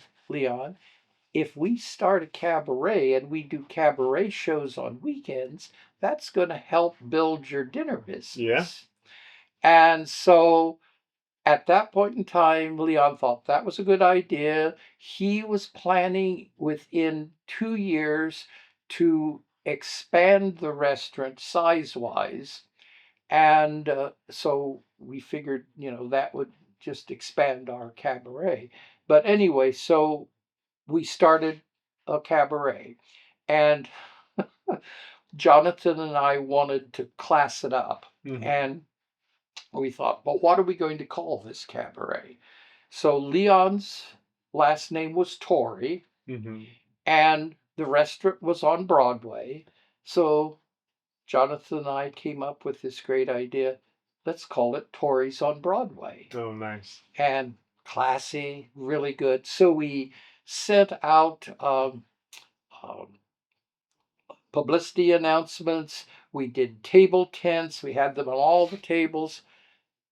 if we start a cabaret and we do cabaret shows on weekends, that's going to help build your dinner business. Yeah. And so at that point in time, Leon thought that was a good idea. He was planning within 2 years to expand the restaurant size wise. And so we figured, that would just expand our cabaret. But anyway, so we started a cabaret. And Jonathan and I wanted to class it up. Mm-hmm. And we thought, well, what are we going to call this cabaret? So Leon's last name was Torrey, Mm-hmm. and the restaurant was on Broadway. So Jonathan and I came up with this great idea. Let's call it Torrey's on Broadway. Oh, nice. And classy, really good. So we sent out publicity announcements. We did table tents. We had them on all the tables.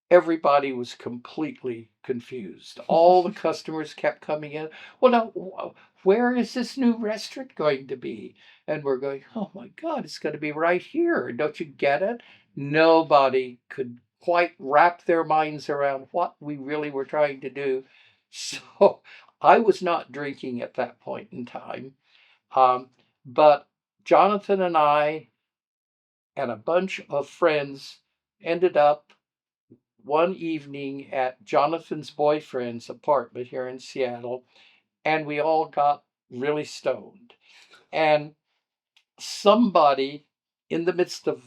Everybody was completely confused. All the customers kept coming in. Well, now, where is this new restaurant going to be? And we're going, oh my God, it's going to be right here. Don't you get it? Nobody could quite wrap their minds around what we really were trying to do. So I was not drinking at that point in time. But Jonathan and I and a bunch of friends ended up one evening at Jonathan's boyfriend's apartment here in Seattle, and we all got really stoned. And somebody, in the midst of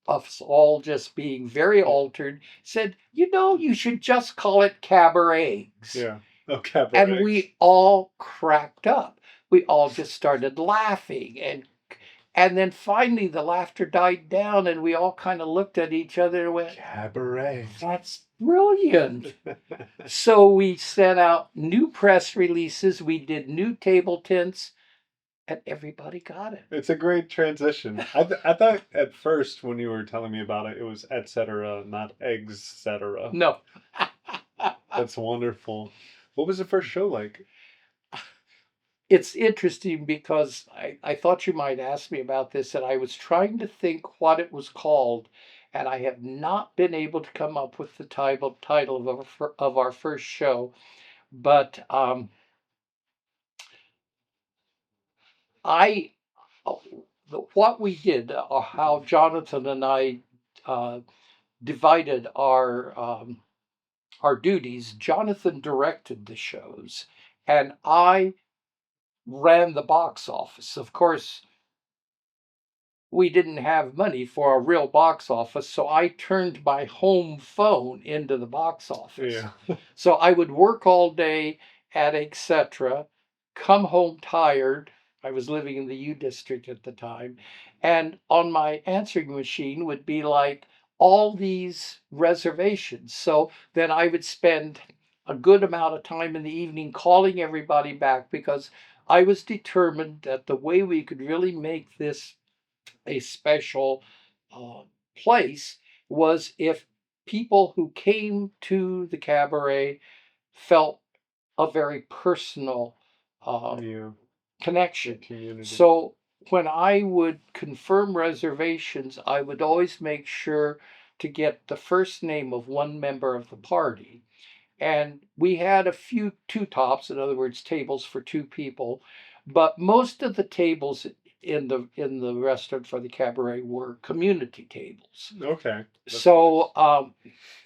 us all just being very altered, said, you should just call it cabaret. Yeah. Oh, cabaret. And we all cracked up. We all just started laughing, and then finally the laughter died down, and we all kind of looked at each other and went, cabaret. That's brilliant. So we sent out new press releases, we did new table tents, and everybody got it. It's a great transition. I thought at first when you were telling me about it, it was etc., not eggs-cetera. No. That's wonderful. What was the first show like? It's interesting because I thought you might ask me about this, and I was trying to think what it was called, and I have not been able to come up with the title of our first show. But what we did, how Jonathan and I divided our duties. Jonathan directed the shows, and I ran the box office. Of course, we didn't have money for a real box office, so I turned my home phone into the box office. Yeah. So I would work all day at etc., come home tired. I was living in the U District at the time, and on my answering machine would be like all these reservations. So then I would spend a good amount of time in the evening calling everybody back, because I was determined that the way we could really make this a special place was if people who came to the cabaret felt a very personal Yeah. connection. Community. So when I would confirm reservations, I would always make sure to get the first name of one member of the party. And we had a few two tops, in other words, tables for two people, but most of the tables in the restaurant for the cabaret were community tables. Okay. So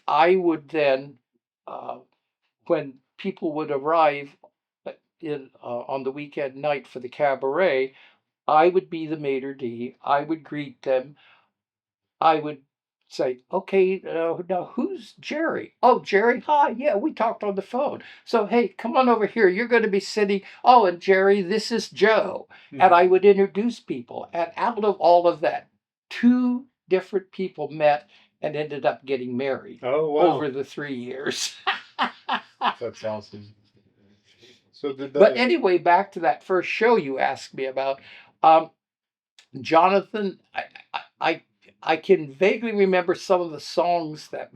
I would then, when people would arrive on the weekend night for the cabaret, I would be the maitre d'. I would greet them. I would say, okay, now who's Jerry? Oh, Jerry, hi. Yeah, we talked on the phone. So, hey, come on over here. You're going to be sitting. Oh, and Jerry, this is Joe. And I would introduce people. And out of all of that, two different people met and ended up getting married Oh wow, over the 3 years. that's awesome. So did But that? anyway, back to that first show you asked me about. Um, Jonathan, I I can vaguely remember some of the songs that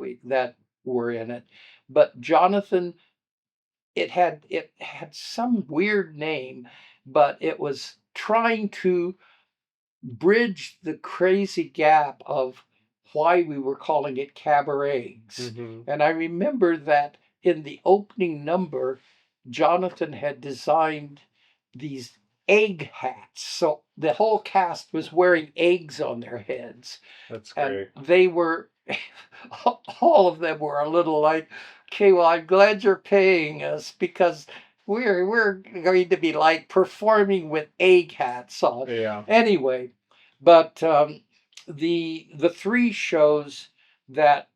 were in it, but Jonathan, it had some weird name, but it was trying to bridge the crazy gap of why we were calling it cabarets. Hmm. And I remember that in the opening number, Jonathan had designed these egg hats. So the whole cast was wearing eggs on their heads. That's And great. they were, all of them were a little like, okay, well, I'm glad you're paying us because we're going to be like performing with egg hats on. Yeah. Anyway, but the three shows that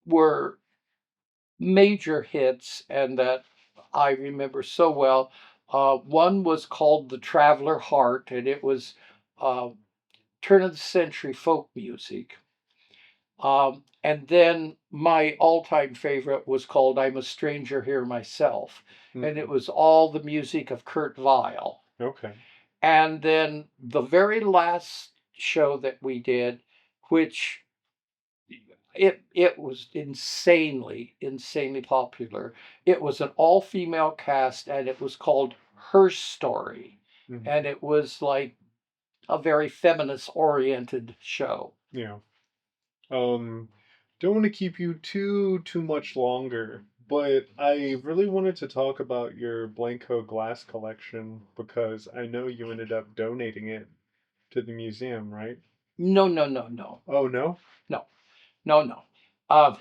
were major hits and that I remember so well. One was called The Traveler Heart, and it was uh, turn of the century folk music. And then my all time favorite was called I'm a Stranger Here Myself, and it Hmm. was all the music of Kurt Weill. Okay. And then the very last show that we did, which it was insanely popular. It was an all female cast, and it was called Her Story, and Hmm. it was like a very feminist oriented show. Yeah. Um, don't want to keep you too much longer, but I really wanted to talk about your Blanco glass collection because I know you ended up donating it to the museum, right? No, no, no, no, Oh no? no, no, no. Um,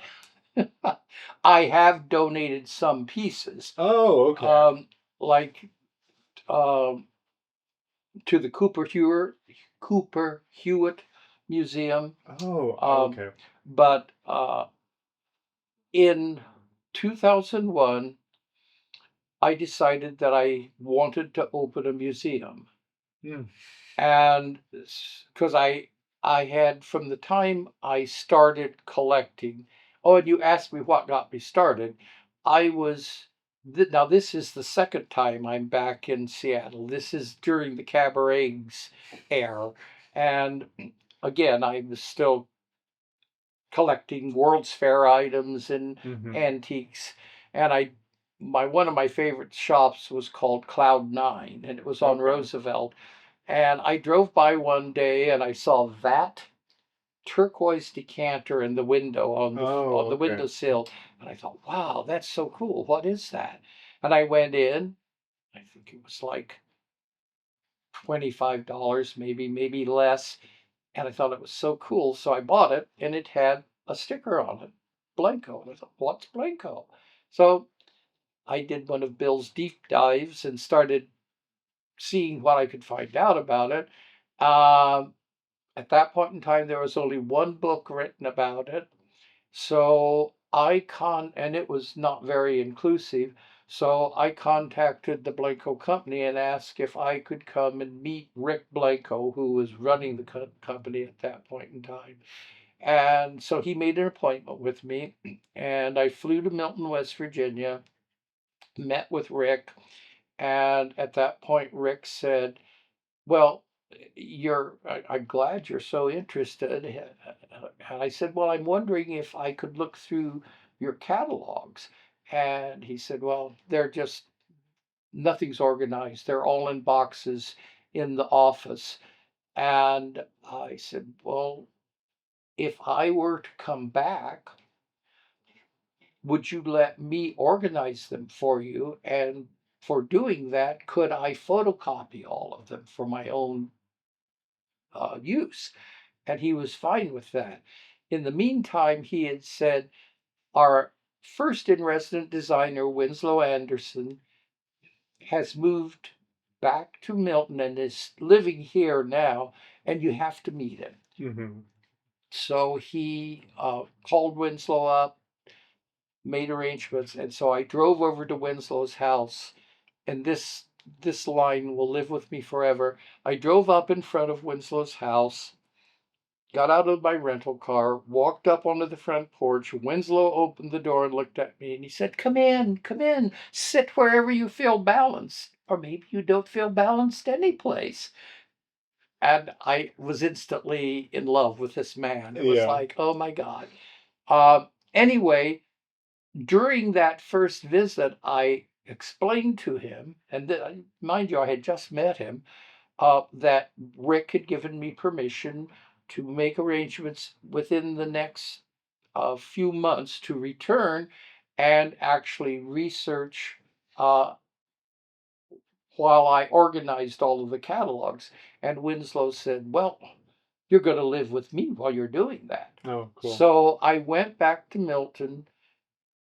I have donated some pieces, Oh, okay. um, like um, to the Cooper Hewitt Museum. Oh, Um, okay. but in 2001, I decided that I wanted to open a museum, Hmm. and because I had from the time I started collecting. Oh, and you asked me what got me started. I was now this is the second time I'm back in Seattle. This is during the cabarets era, and again I was still collecting World's Fair items and Hmm. antiques, and I my one of my favorite shops was called Cloud Nine, and it was on Okay. Roosevelt. And I drove by one day and I saw that turquoise decanter in the window on Oh, the okay. windowsill, and I thought, wow, that's so cool. What is that? And I went in. I think it was like $25, maybe less. And I thought it was so cool, so I bought it, and it had a sticker on it, Blenko. And I thought, what's Blenko? So I did one of Bill's deep dives and started seeing what I could find out about it. Um, At that point in time, there was only one book written about it. So and it was not very inclusive. So I contacted the Blanco company and asked if I could come and meet Rick Blanco, who was running the company at that point in time. And so he made an appointment with me, and I flew to Milton, West Virginia, met with Rick. And at that point, Rick said, well, I'm glad you're so interested. And I said, well, I'm wondering if I could look through your catalogs. And he said, well, nothing's organized. They're all in boxes in the office. And I said, well, if I were to come back, would you let me organize them for you? And for doing that, could I photocopy all of them for my own use? And he was fine with that. In the meantime, he had said, our first in resident designer, Winslow Anderson, has moved back to Milton and is living here now, and you have to meet him. Hmm. So he called Winslow up, made arrangements, and so I drove over to Winslow's house. And this line will live with me forever. I drove up in front of Winslow's house, got out of my rental car, walked up onto the front porch. Winslow opened the door and looked at me, and he said, come in, sit wherever you feel balanced. Or maybe you don't feel balanced any place." And I was instantly in love with this man. It was Yeah. like, oh my God. Anyway, during that first visit, I explained to him, and mind you, I had just met him, that Rick had given me permission to make arrangements within the next few months to return and actually research uh, while I organized all of the catalogs. And Winslow said, "Well, you're going to live with me while you're doing that." Oh, cool. So I went back to Milton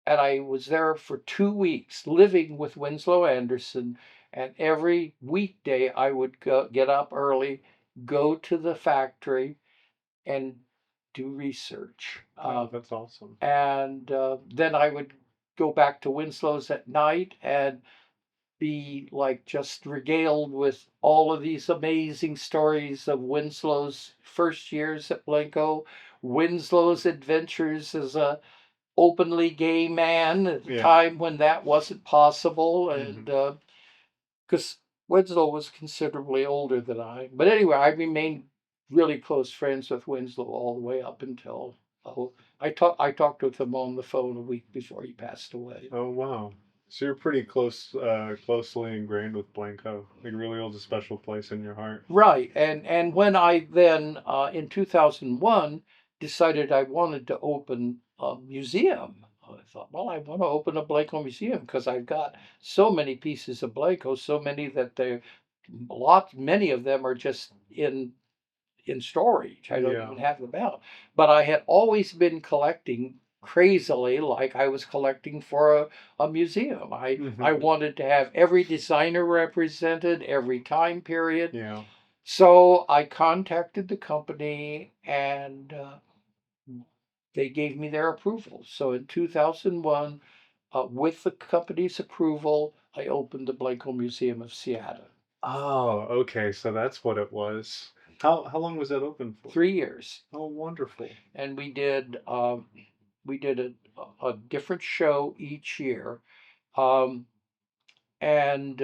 and I was there for 2 weeks living with Winslow Anderson. And every weekday I would get up early, go to the factory, and do research. Oh, that's awesome. And then I would go back to Winslow's at night and be like just regaled with all of these amazing stories of Winslow's first years at Blenko, Winslow's adventures as a openly gay man at the Yeah. time when that wasn't possible, and Mhm. because Winslow was considerably older than I. But anyway, I remained really close friends with Winslow all the way up until I talked with him on the phone a week before he passed away. Oh, wow. So you're pretty closely ingrained with Blanco. It really holds a special place in your heart. Right, and when I then in 2001 decided I wanted to open a museum, I thought, well, I want to open a Blanco museum because I've got so many pieces of Blanco, so many that many of them are just in storage. I don't Yeah. even have them out. But I had always been collecting crazily, like I was collecting for a museum. I Mhm. wanted to have every designer represented, every time period. Yeah. So I contacted the company and they gave me their approval. So in 2001, with the company's approval, I opened the Blanco Museum of Seattle. Oh, okay. So that's what it was. How long was that open for? 3 years. Oh, wonderful. And we did a different show each year. Um, and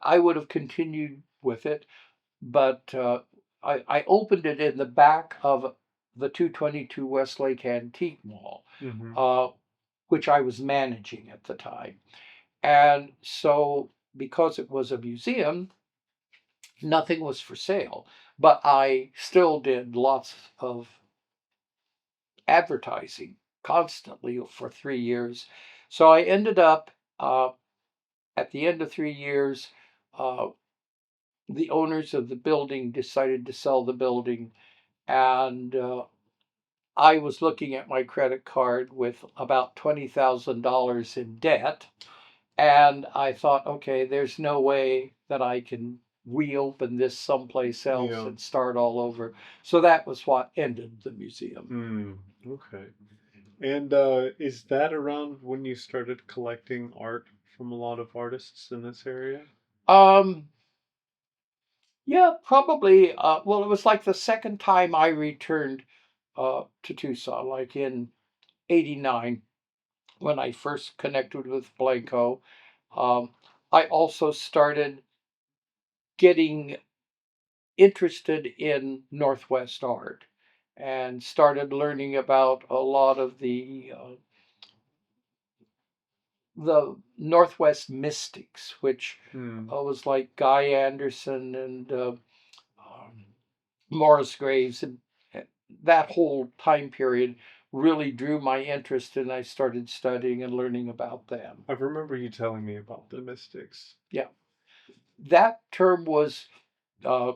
I would have continued with it, but I opened it in the back of the 222 Westlake Antique Mall, Mhm. uh, which I was managing at the time. And so, because it was a museum, nothing was for sale. But I still did lots of advertising constantly for 3 years. So I ended up at the end of 3 years, uh, the owners of the building decided to sell the building, and I was looking at my credit card with about $20,000 in debt, and I thought, okay, there's no way that I can reopen this someplace else Yeah. and start all over. So that was what ended the museum. Hmm. Okay. And is that around when you started collecting art from a lot of artists in this area? Um, yeah, probably. Well, it was like the second time I returned to Tucson, like in '89 when I first connected with Blanco. Um, I also started getting interested in Northwest art and started learning about a lot of the Northwest mystics, which Hmm. was like Guy Anderson and um, Morris Graves, and that whole time period really drew my interest, and I started studying and learning about them. I remember you telling me about the Mystics. Yeah, that term was uh,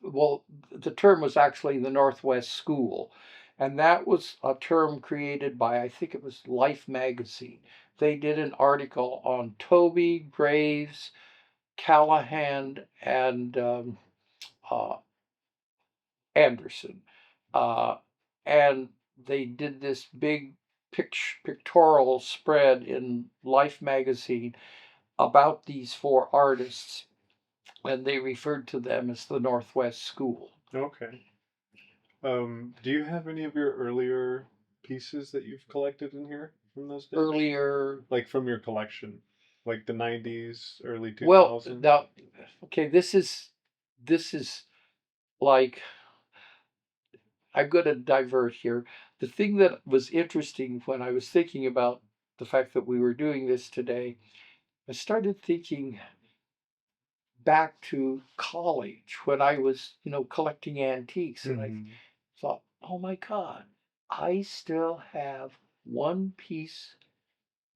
well, the term was actually the Northwest School, and that was a term created by, I think it was Life magazine. They did an article on Toby, Graves, Callahan, and uh, Anderson, uh, and they did this big pictorial spread in Life magazine about these four artists, and they referred to them as the Northwest School. Okay. Do you have any of your earlier pieces that you've collected in here from those days? Earlier, Like from your collection, like the 90s, early well, 2000s? now, okay, this is like, I'm going to divert here. The thing that was interesting when I was thinking about the fact that we were doing this today, I started thinking back to college when I was, collecting antiques, and I Hmm. thought, oh my God, I still have one piece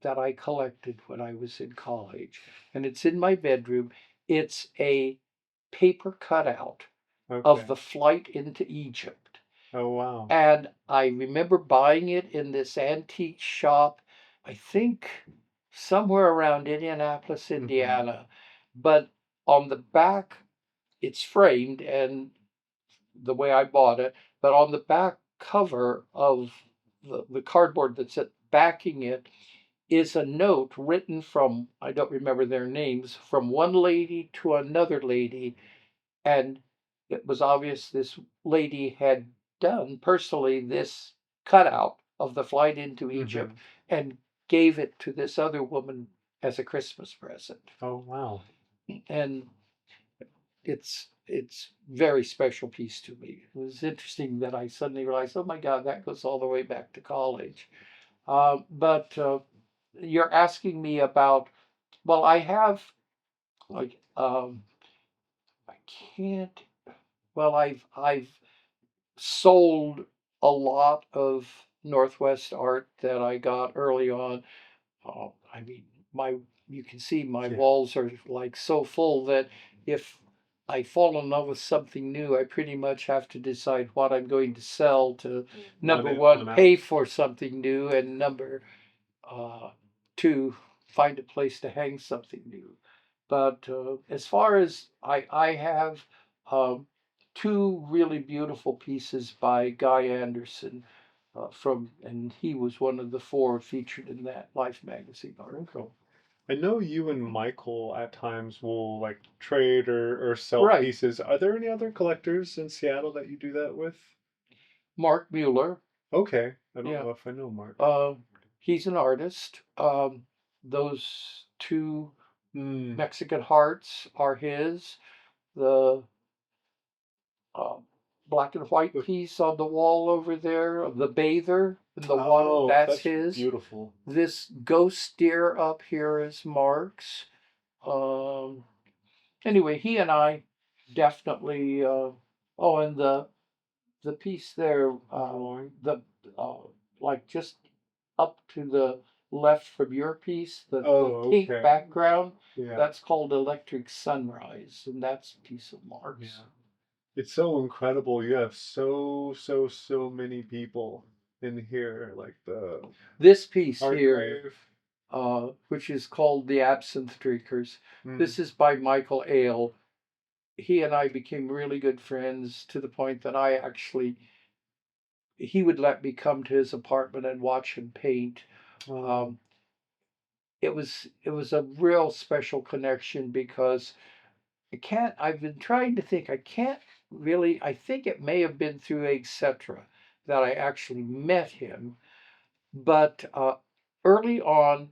that I collected when I was in college, and it's in my bedroom. It's a paper cutout of Okay. the flight into Egypt. Oh, wow. And I remember buying it in this antique shop, I think somewhere around Indianapolis, Hmm. Indiana. But on the back, it's framed and the way I bought it, but on the back cover of the cardboard that's backing it is a note written from, I don't remember their names, from one lady to another lady. And it was obvious this lady had done personally this cutout of the flight into Egypt Hmm. and gave it to this other woman as a Christmas present. Oh, wow. And it's very special piece to me. It was interesting that I suddenly realized, oh my God, that goes all the way back to college. But you're asking me about, well, I have, like, I can't, well, I've sold a lot of Northwest art that I got early on. I mean, my you can see my Yeah. walls are like so full that if I fall in love with something new, I pretty much have to decide what I'm going to sell to, One number in, one, one out. pay for something new, and number two, find a place to hang something new. But as far as I have um, two really beautiful pieces by Guy Anderson and he was one of the four featured in that Life magazine Okay. article. I know you and Michael at times will like trade or sell Right, pieces. Are there any other collectors in Seattle that you do that with? Mark Mueller. Okay. I don't Yeah, know if I know Mark. uh, he's an artist. Those two Hmm. Mexican hearts are his. The uh, black and white piece on the wall over there, the bather in the water, Oh, that's that's his. beautiful. This ghost deer up here is Mark's. Um, anyway, he and I definitely. Oh, and the piece there, Drawing. the uh, like just up to the left from your piece, the Oh, pink okay. background. Yeah. That's called Electric Sunrise, and that's a piece of Mark's. Yeah. It's so incredible. You have so many people in here, like the This piece art here, grave. which is called The Absinthe Drinkers. Mm. This is by Michael Agle. He and I became really good friends to the point that he would let me come to his apartment and watch him paint. Oh, Um, it was a real special connection because I've been trying to think, I can't really, I think it may have been through etc. that I actually met him, but early on,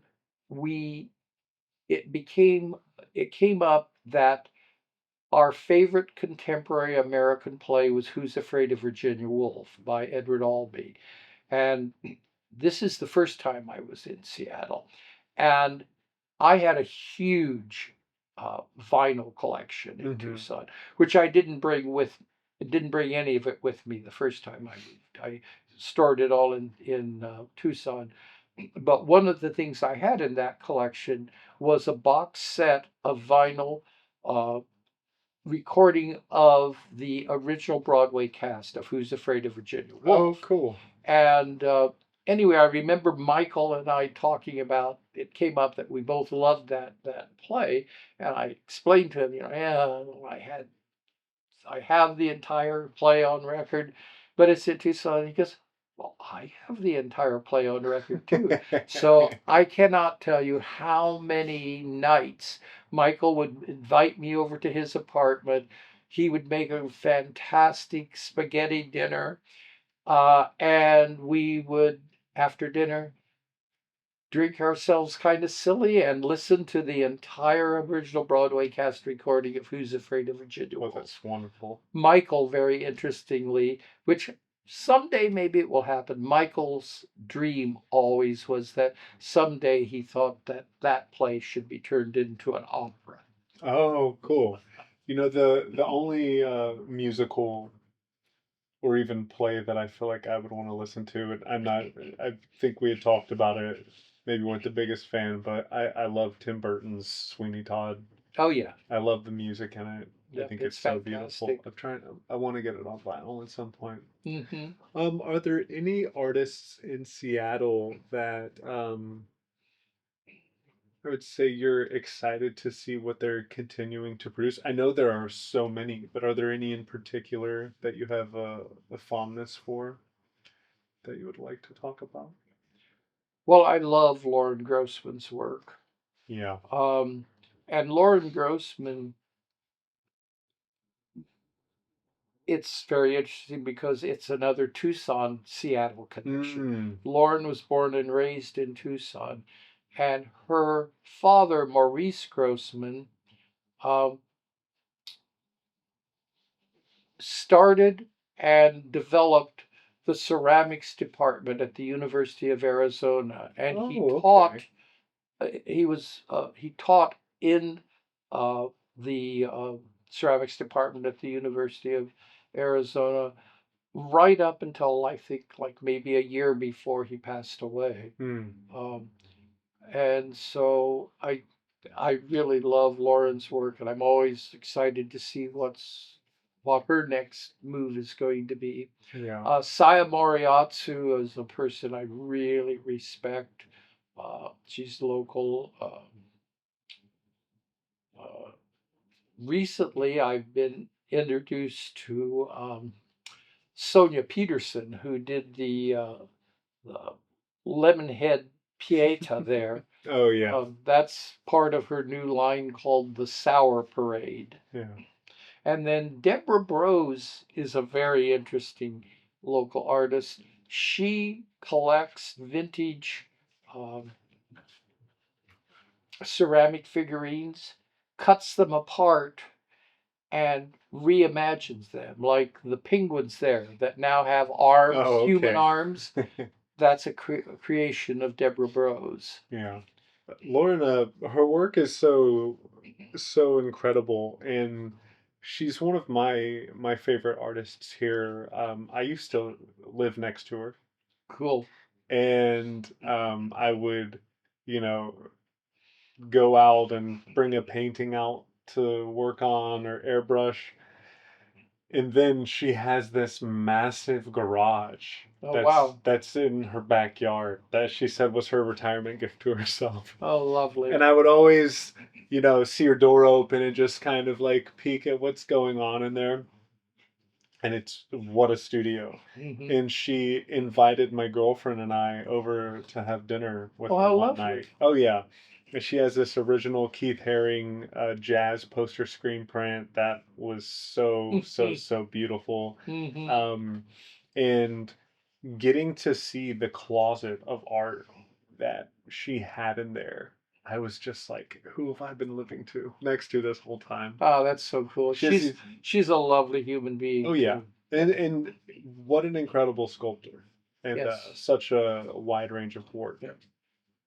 we it became it came up that our favorite contemporary American play was Who's Afraid of Virginia Woolf by Edward Albee. And this is the first time I was in Seattle. And I had a huge vinyl collection in mm-hmm. Tucson, which I didn't bring any of it with me the first time I moved. I stored it all in Tucson. But one of the things I had in that collection was a box set of vinyl uh, recording of the original Broadway cast of Who's Afraid of Virginia Oh, Woolf. cool. And anyway, I remember Michael and I talking about it. Came up that we both loved that play, and I explained to him, yeah, I had I have the entire play on record, but it's in Tucson. He goes, well, I have the entire play on record too. So I cannot tell you how many nights Michael would invite me over to his apartment. He would make a fantastic spaghetti dinner, and we would, after dinner, drink ourselves kind of silly and listen to the entire original Broadway cast recording of Who's Afraid of Virginia Well, Woolf. that's wonderful. Michael, very interestingly, which someday maybe it will happen. Michael's dream always was that someday he thought that that play should be turned into an opera. Oh, cool. You know, the only musical or even play that I feel like I would want to listen to, and I think we had talked about it, maybe weren't the biggest fan, but I love Tim Burton's Sweeney Todd. Oh yeah, I love the music in it. I yep, think it's it's so beautiful. fantastic. I want to get it on vinyl at some point. Hmm. Are there any artists in Seattle that I would say you're excited to see what they're continuing to produce? I know there are so many, but are there any in particular that you have a fondness for that you would like to talk about? Well, I love Lauren Grossman's work. Yeah. And Lauren Grossman, it's very interesting because it's another Tucson Seattle connection. Lauren was born and raised in Tucson, and her father, Maurice Grossman, um, started and developed the ceramics department at the University of Arizona, and he taught. He taught in the ceramics department at the University of Arizona right up until I think like maybe a year before he passed away. Um, and so I really love Lauren's work, and I'm always excited to see what her next move is going to be. Yeah. Saya Moriatsu is a person I really respect. She's local. Recently, I've been introduced to Sonia Peterson, who did the Lemonhead Pieta there. Oh yeah. That's part of her new line called the Sour Parade. Yeah. And then Deborah Brose is a very interesting local artist. She collects vintage um, ceramic figurines, cuts them apart, and reimagines them, like the penguins there that now have arms, Oh, human okay. arms. That's a creation of Deborah Brose. Yeah. Lorna, her work is so incredible, and she's one of my favorite artists here. I used to live next to her, Cool. and I would, you know, go out and bring a painting out to work on or airbrush. And then she has this massive garage Oh, wow. that's in her backyard that she said was her retirement gift to herself. Oh, lovely. And I would always, see her door open and just kind of like peek at what's going on in there. And it's what a studio. Hmm. And she invited my girlfriend and I over to have dinner with Oh, her how one lovely. night. Oh yeah. And she has this original Keith Haring jazz poster screen print that was so beautiful. Hmm. And getting to see the closet of art that she had in there, I was just like, who have I been living next to this whole time? Oh, that's so cool. She has She's a lovely human being. Oh yeah, too. and what an incredible sculptor, and Yes. such a wide range of work. Yeah.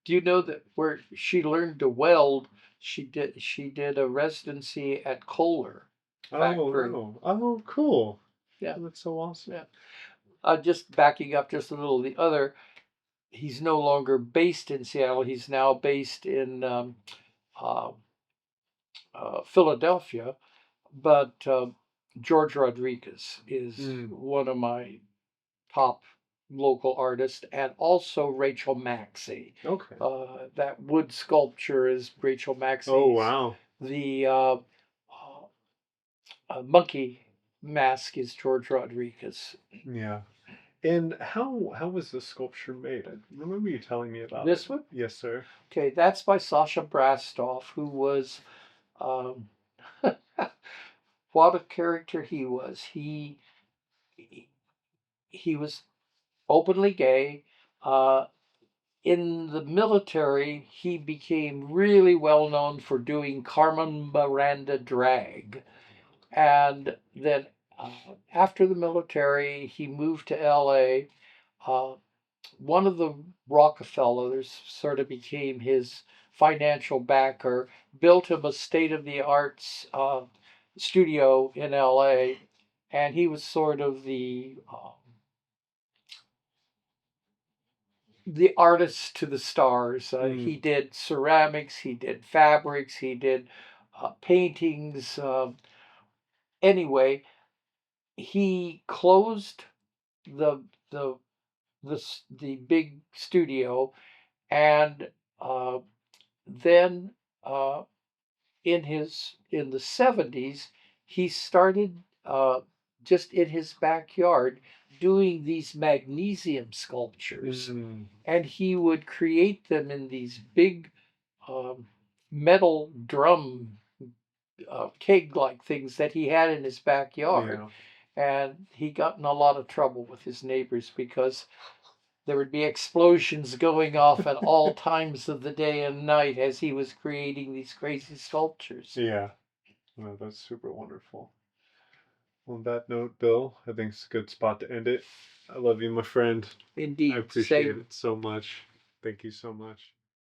Do you know that where she learned to weld? She did a residency at Kohler Oh factory. no! Oh cool! Yeah. That's so awesome. Yeah. Just backing up just a little, he's no longer based in Seattle. He's now based in uh, Philadelphia. But George Rodriguez is one of my top local artists, and also Rachel Maxey. Okay. That wood sculpture is Rachel Maxey's. Oh wow! The monkey mask is George Rodriguez. Yeah. And how was the sculpture made? I remember you telling me about This it. one? Yes, sir. Okay, that's by Sasha Brastoff, who was um, what a character he was. He was openly gay. Uh, in the military, he became really well known for doing Carmen Miranda drag. And then after the military, he moved to LA. Uh, One of the Rockefellers sort of became his financial backer, built him a state of the arts studio in LA, and he was sort of the artist to the stars. He did ceramics, he did fabrics, he did paintings. Anyway, he closed the the the big studio, and uh, then uh, in the 70s he started just in his backyard doing these magnesium sculptures, and he would create them in these big um, metal drum keg like things that he had in his backyard. Yeah. And he got in a lot of trouble with his neighbors because there would be explosions going off at all times of the day and night as he was creating these crazy sculptures. Yeah. No, that's super wonderful. On that note, Bill, I think it's a good spot to end it. I love you, my friend. I Indeed, appreciate same. it so much. Thank you so much.